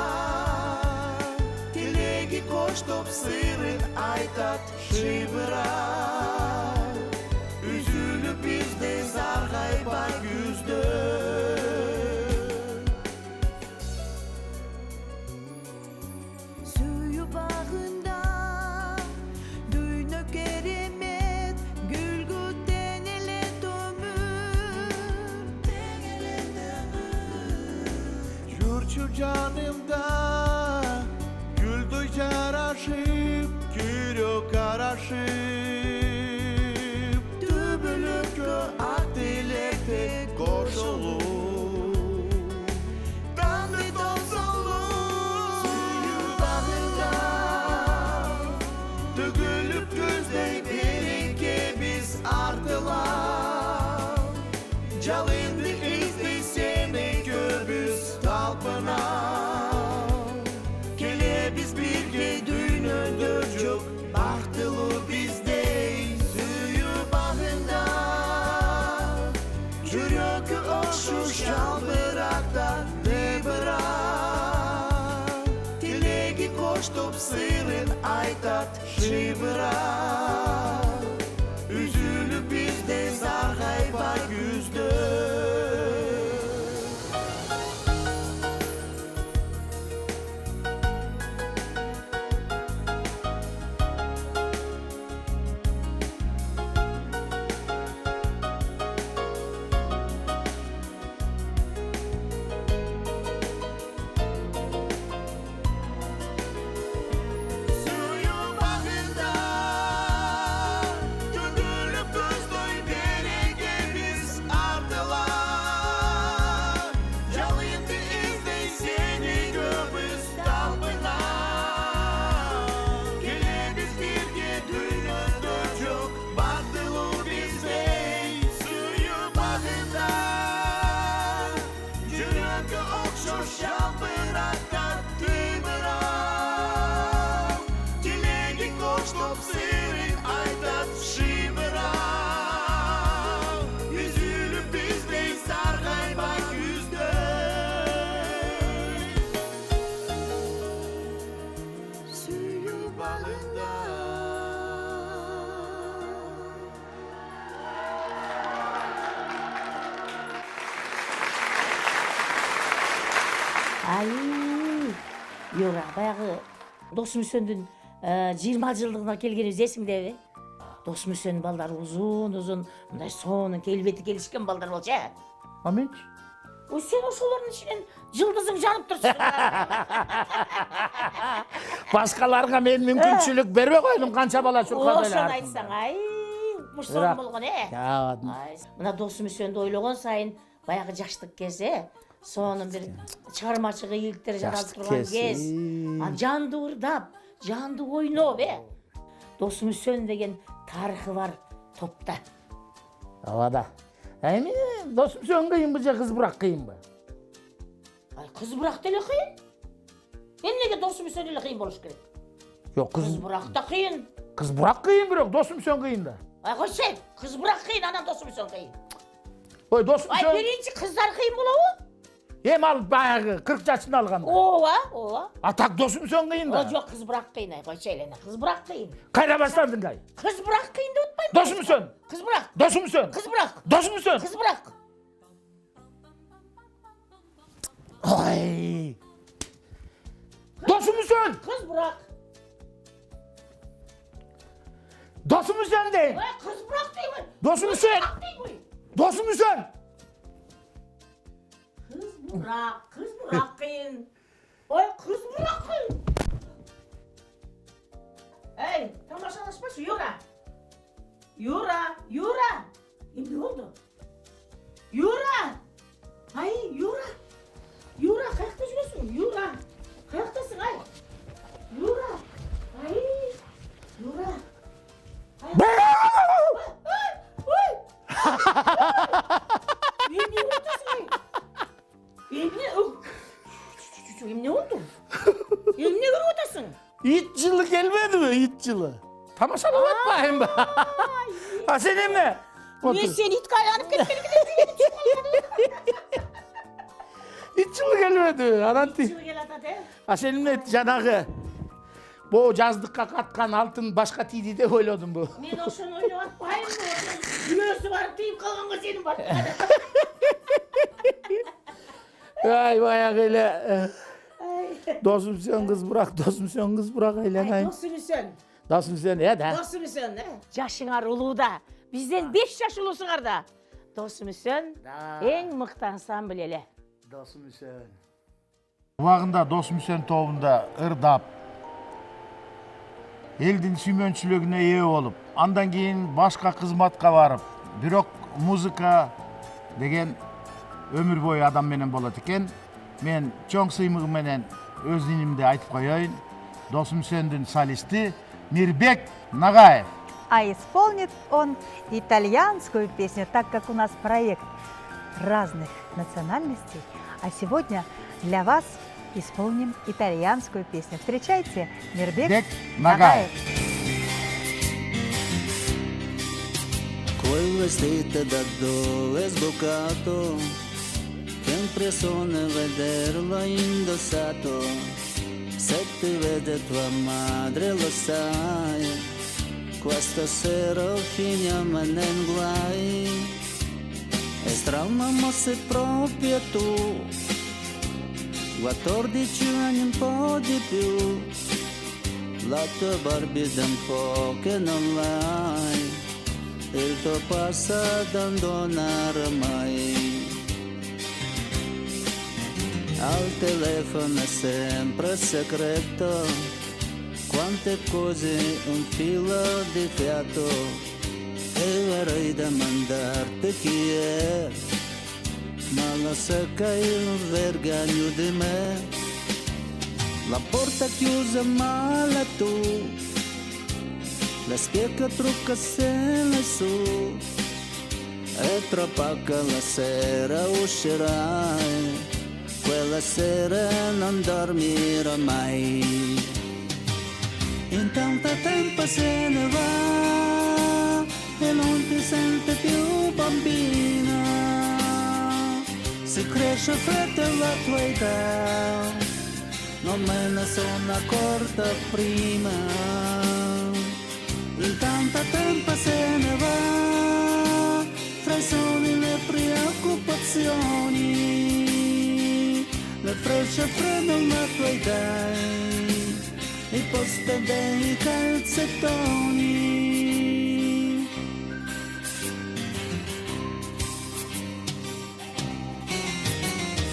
Тилеги коштоп сырын айтат шыбырат Üzülüp bizde sargayba yüzde Сүйүү багында дүйнө керемет гүлгүттен эле Жүрчү жанымда гүлдөй жарашып Күрөк арашып Түбүлүккө ак тилекте кошулуп Таңды тосулуп Сүйүү багында Төгүлүп көздөй береке биз артылар Жалынды издесене көбүз талпынар Келебиз бирге дүйнөдө жок бактылуу биздей сүйүү багында Жүрөгү ошол жалбыракта тебират Тилеги коштоп сырын айтат шибыра. Üzülüp bizde sargayba güzdü. Ай, Юра, баягы Досмүсөндүн 20 жылдыгына келгенибиз эсиңдеби? Досмүсөнүн балдары узун, мындай сонун келбети келишкен балдар болчу, э? А менчи? Ой, сен ошолордун ичинен жылдызың жанып турсуң. Башкаларга мен мүмкүнчүлүк бербей койдум, канча бала чуркады эле. Ошону айтсаң, ай, мурсон болгон, э? Ай, мына Досмүсөндү ойлогон сайын баягы жаштык кези, сонун бир чыгармачы ийгиликтер жаралып турган кез. Жанды ырдап, жанды ойноп, Досмүсөн деген тарыхы бар топта. Абада. Эми Досмүсөн кыйынбы же Кызбурак кыйынбы? Ай, Кызбурак деле кыйын. Эмнеге Досмүсөн эле кыйын болуш керек? Жок, Кызбурак да кыйын. Кызбурак кыйын бирок Досмүсөн кыйын да. Ай, койсой, Кызбурак кыйын, анан Досмүсөн кыйын. Ой, Досмүсөн. Ай, биринчи кыздар кыйын болобу? Эми ал баягы 40 жашын алганда. Ооба. А так Досмүсөн кыйын да. Жок, Кызбурак кыйын, ай, койчу эле, Кызбурак кыйын. Кайра баштандың кай? Кызбурак кыйын деп атпайм. Досмүсөн. Кызбурак. Досмүсөн. Кызбурак. Досмүсön. Кызбурак. Ой. Досмүсön. Кызбурак. Досмүсön дейм. Ой, Кызбурак дейм. Досмүсön. Досмүсön. Kızbırak kıyın. Oy, Kızbırak kıyın. Hey, tamaşalaşması Yura. Yura. Ne oldu? Yura. Ay, Yura. Kayakta жүрөсүң? Yura. Kayaktasın ay. Yura. Ay. Yura. Oy. Ne oldu? Ne oldu? Emne görüp otasın? İt жылы келбеди mi? İt жылы. Tamaşalap atmayın be. Ha sen emne? Ben sen it kaylanıp ketken İt жылы келбеди. Анан Жылы кел атат, э? Ha sen emne жанагы bu жаздыкка каткан алтын башка тийди деп ойлодум bu. Men ошону ойлоп атпайм. Күнөөсү барып тийип калганга сенин бар. Ay баягы эле. Досмүсön Кызбурак айланайын. Досмүсön, да. Досмүсön, жашыңар улууда. Бизден 5 жаш улуусуңар да. Досмүсön эң мыкты ансамбль эле. Досмүсön. Убагында Досмүсön тобунда ырдап, элдин сүймөнчүлүгүнө ээ болуп, андан кийин башка кызматка барып, бирок музыка деген өмүр бою адам менен болот экен. Мен чоң сыймыгы менен өз динимди айтып коеюн. Досмүсөндүн солисти Мирбек Нагаев. А исполнит он итальянскую песню, так как у нас проект разных национальностей. А сегодня для вас исполним итальянскую песню. Встречайте, Мирбек Нагаев. Quel vestito da dove sbucato, che impressione vederlo indossato, se ti vede tua madre lo sai, questa sera finiamo in guai, e strano ma sei proprio tu, 14 anni un po' di più, la tua Barbie da un po' che non l'hai, il tuo passato abbandonare mai. Al telefono è sempre segreto, quante cose un filo di fiato, e vorrei domandarti chi è, ma lo so che io vergogno di me. La porta chiusa male tu, la spiega trucca se su, e tra poco la sera uscirai, quella sera non dormirò mai. Intanto tempo se ne va e non ti sente più bambina, si cresce fretta la tua età, non me ne sono accorta prima. Intanto tempo se ne va, tra i sogni e le preoccupazioni, le frecce prendono la tua età, i posti dei calzettoni.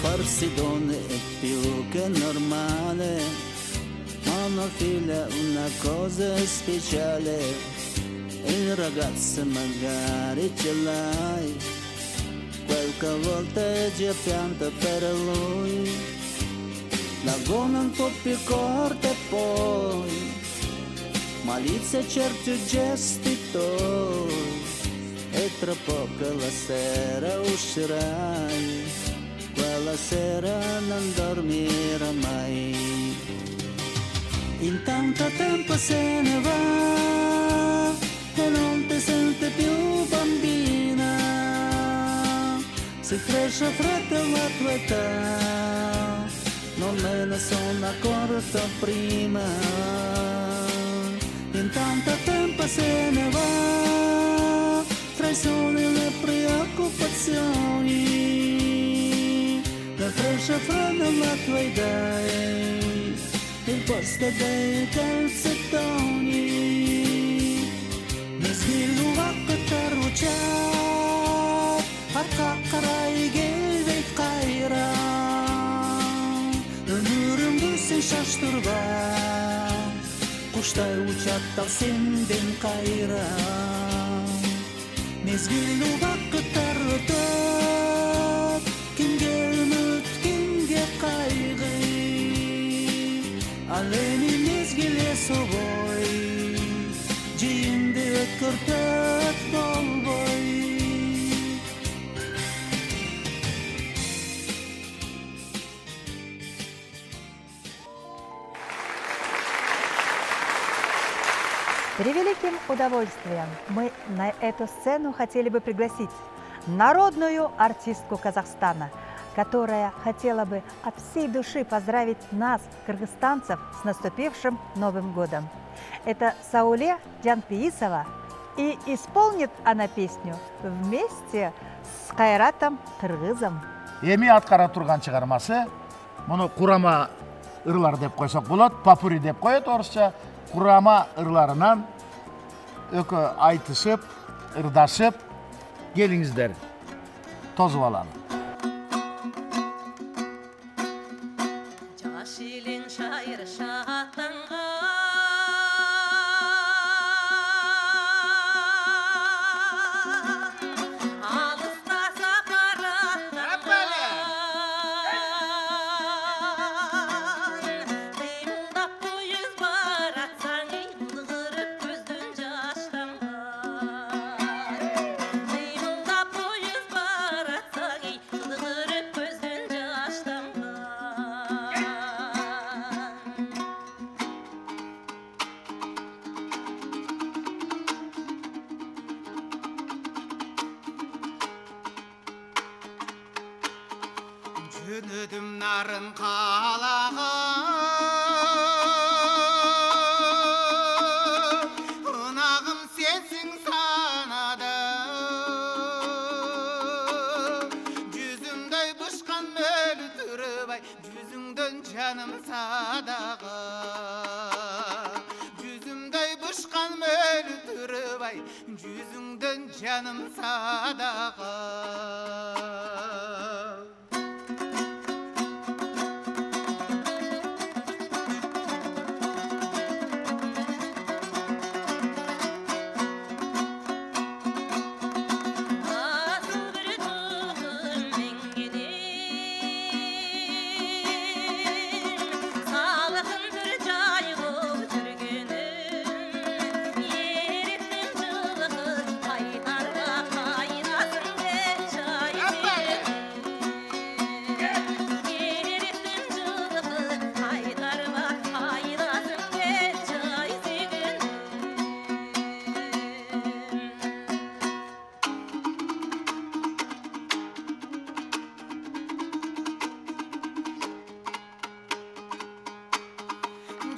Farsi donne è più che normale, ma una figlia è una cosa speciale, il ragazzo magari ce l'hai, qualche volta è già pianta per lui, la gonna un po' più corta e poi malizia certi gesti tuoi, e tra poco la sera uscirai, quella sera non dormirà mai. Intanto tempo se ne va e non ti sente più bambina, si cresce fretta la tua età, non me ne sono accorta prima. Intanto tempo se ne va, tra i sogni e le preoccupazioni, la freccia frana la tua età, il posto dei calzettoni, mi sviluppa che t'arruccia, arca carai geldi kayra, ömrümdü sen şaştırba, kuştay uçakta senden kayra, mezgil vakitler ötüp, kimge ümit kimge kaygı, alemi mezgile soboy, cinde ötkürtüp bol boy. С превеликим удовольствием мы на эту сцену хотели бы пригласить народную артистку Казахстана, которая хотела бы от всей души поздравить нас, кыргызстанцев, с наступившим Новым годом. Это Сауле Джанпиисова, и исполнит она песню вместе с Кайратом Кыргызом. Эми аткара турган чыгармасы, муну курама ырлар деп койсок болот, папури деп коет орусча. Kurama ırlarından ökü aytışıp, ırdaşıp gelinizler. Tozup alalım. Caşilin şair şahtanga Jönüdüm narın kalağın жүзүңдөн жаным садаға. Жүзүмдөй бышкан мөлдүрүп ай, жүзүңдөн жаным садаға.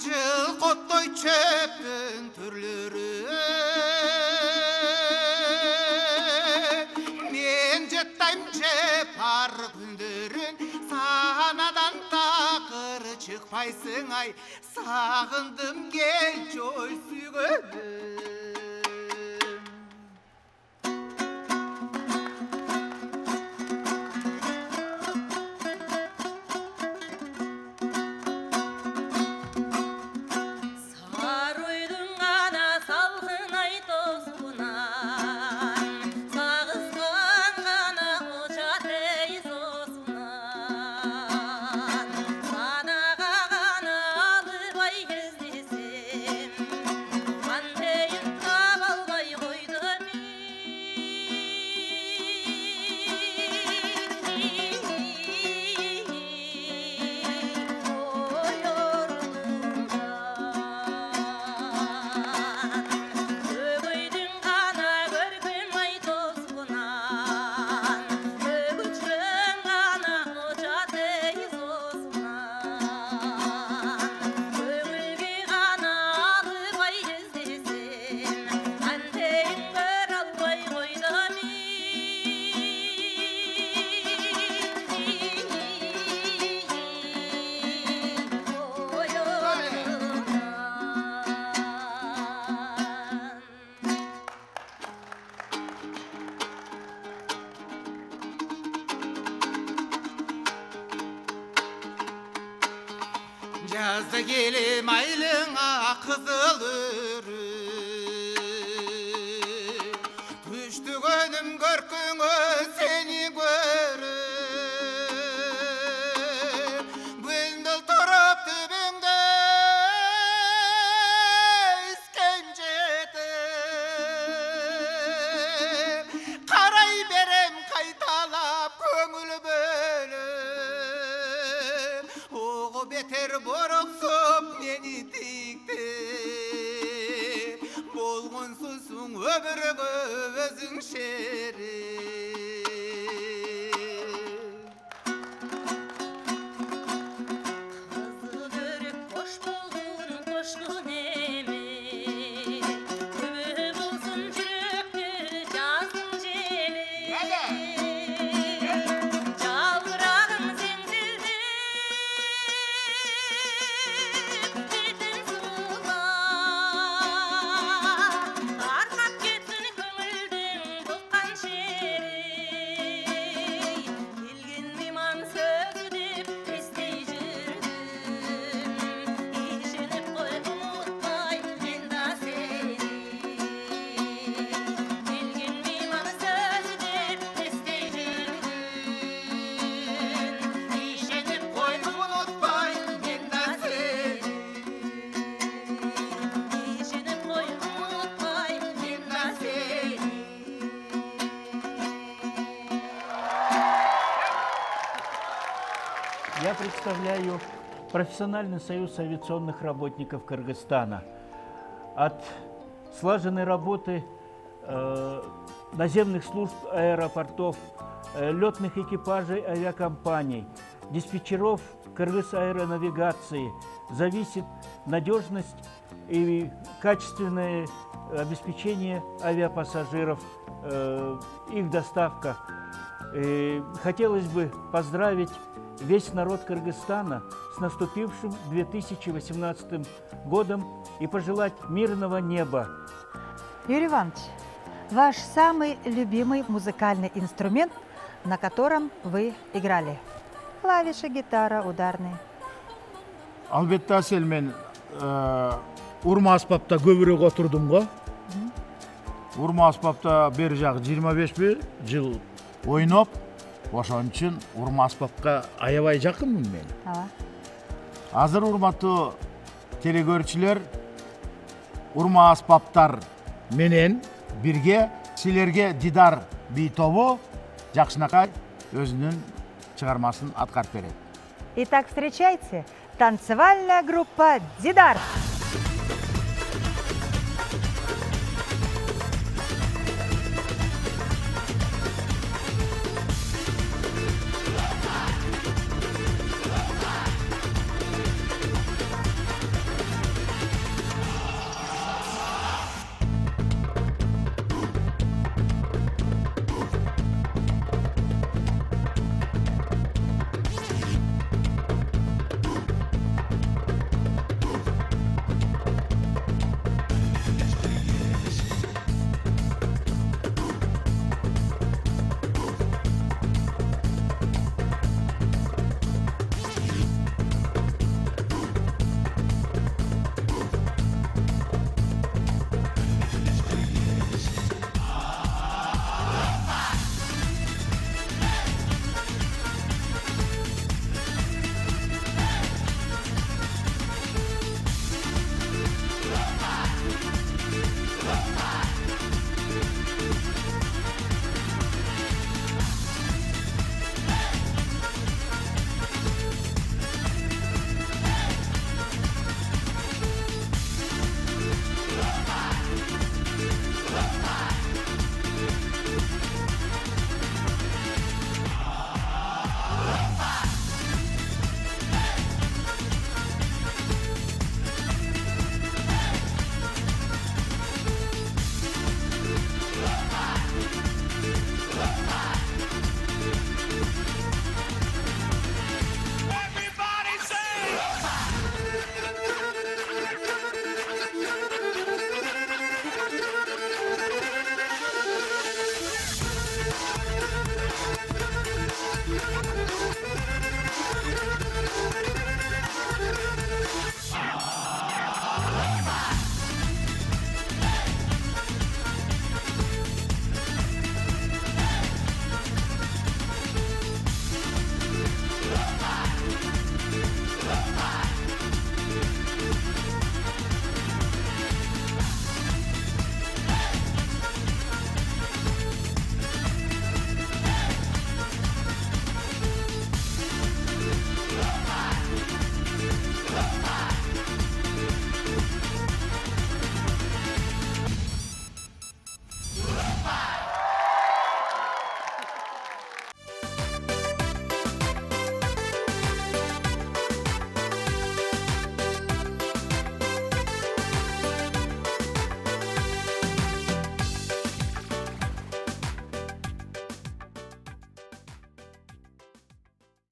Жылқоттой чөптің түрлері мен жеттайм жеп ар күндерін, санадан тақыр шықпайсың ай, сағындым кел жой сүйгенім. Жазда келем айлыңа қызыл өріп, түштігөнім көркіңі сені көріп, бүлділ тұрып түбіңді іскен жетіп, қарай берем қайталап көңіл бөліп, оғы бетер борықсып мені тикті, болғынсызсың өміріңі өзің шері. Қызыл көріп қош болғын қошқын еме, күбі болсын жүректі жаздың желі. Жалбырағым зеңзілді бетін сулап, арқап кетсін көңілдің бұққан шері. Келген мейман сөзі деп естей жүрдім, ешініп қой ұмытпай мен да сені. Келген мейман сөзі деп естей жүрдім, ешініп қой ұмытпай мен да сені. Ешініп қой ұмытпай мен да сені. Я представляю Профессиональный союз авиационных работников Кыргызстана. От слаженной работы наземных служб аэропортов, летных экипажей авиакомпаний, диспетчеров Кыргыз-аэронавигации зависит надежность и качественное обеспечение авиапассажиров, их доставка. Хотелось бы поздравить весь народ Кыргызстана с наступившим 2018 годом и пожелать мирного неба. Юрий Иванович, ваш самый любимый музыкальный инструмент, на котором вы играли? Клавиши, гитара, ударные. Албетте Асел, мен урма аспапта көбүрөөк отурдум го. Урма аспапта бери жагы 25 жыл ойноп, ошон үчүн урма аспапка аябай жакынмын мен. Азыр урматтуу телекөрүүчүлөр, урма аспаптар менен бирге силерге Дидар би тобу жакшынакай өзүнүн чыгармасын аткарып берет. Итак, встречайте, танцевальная группа «Дидар».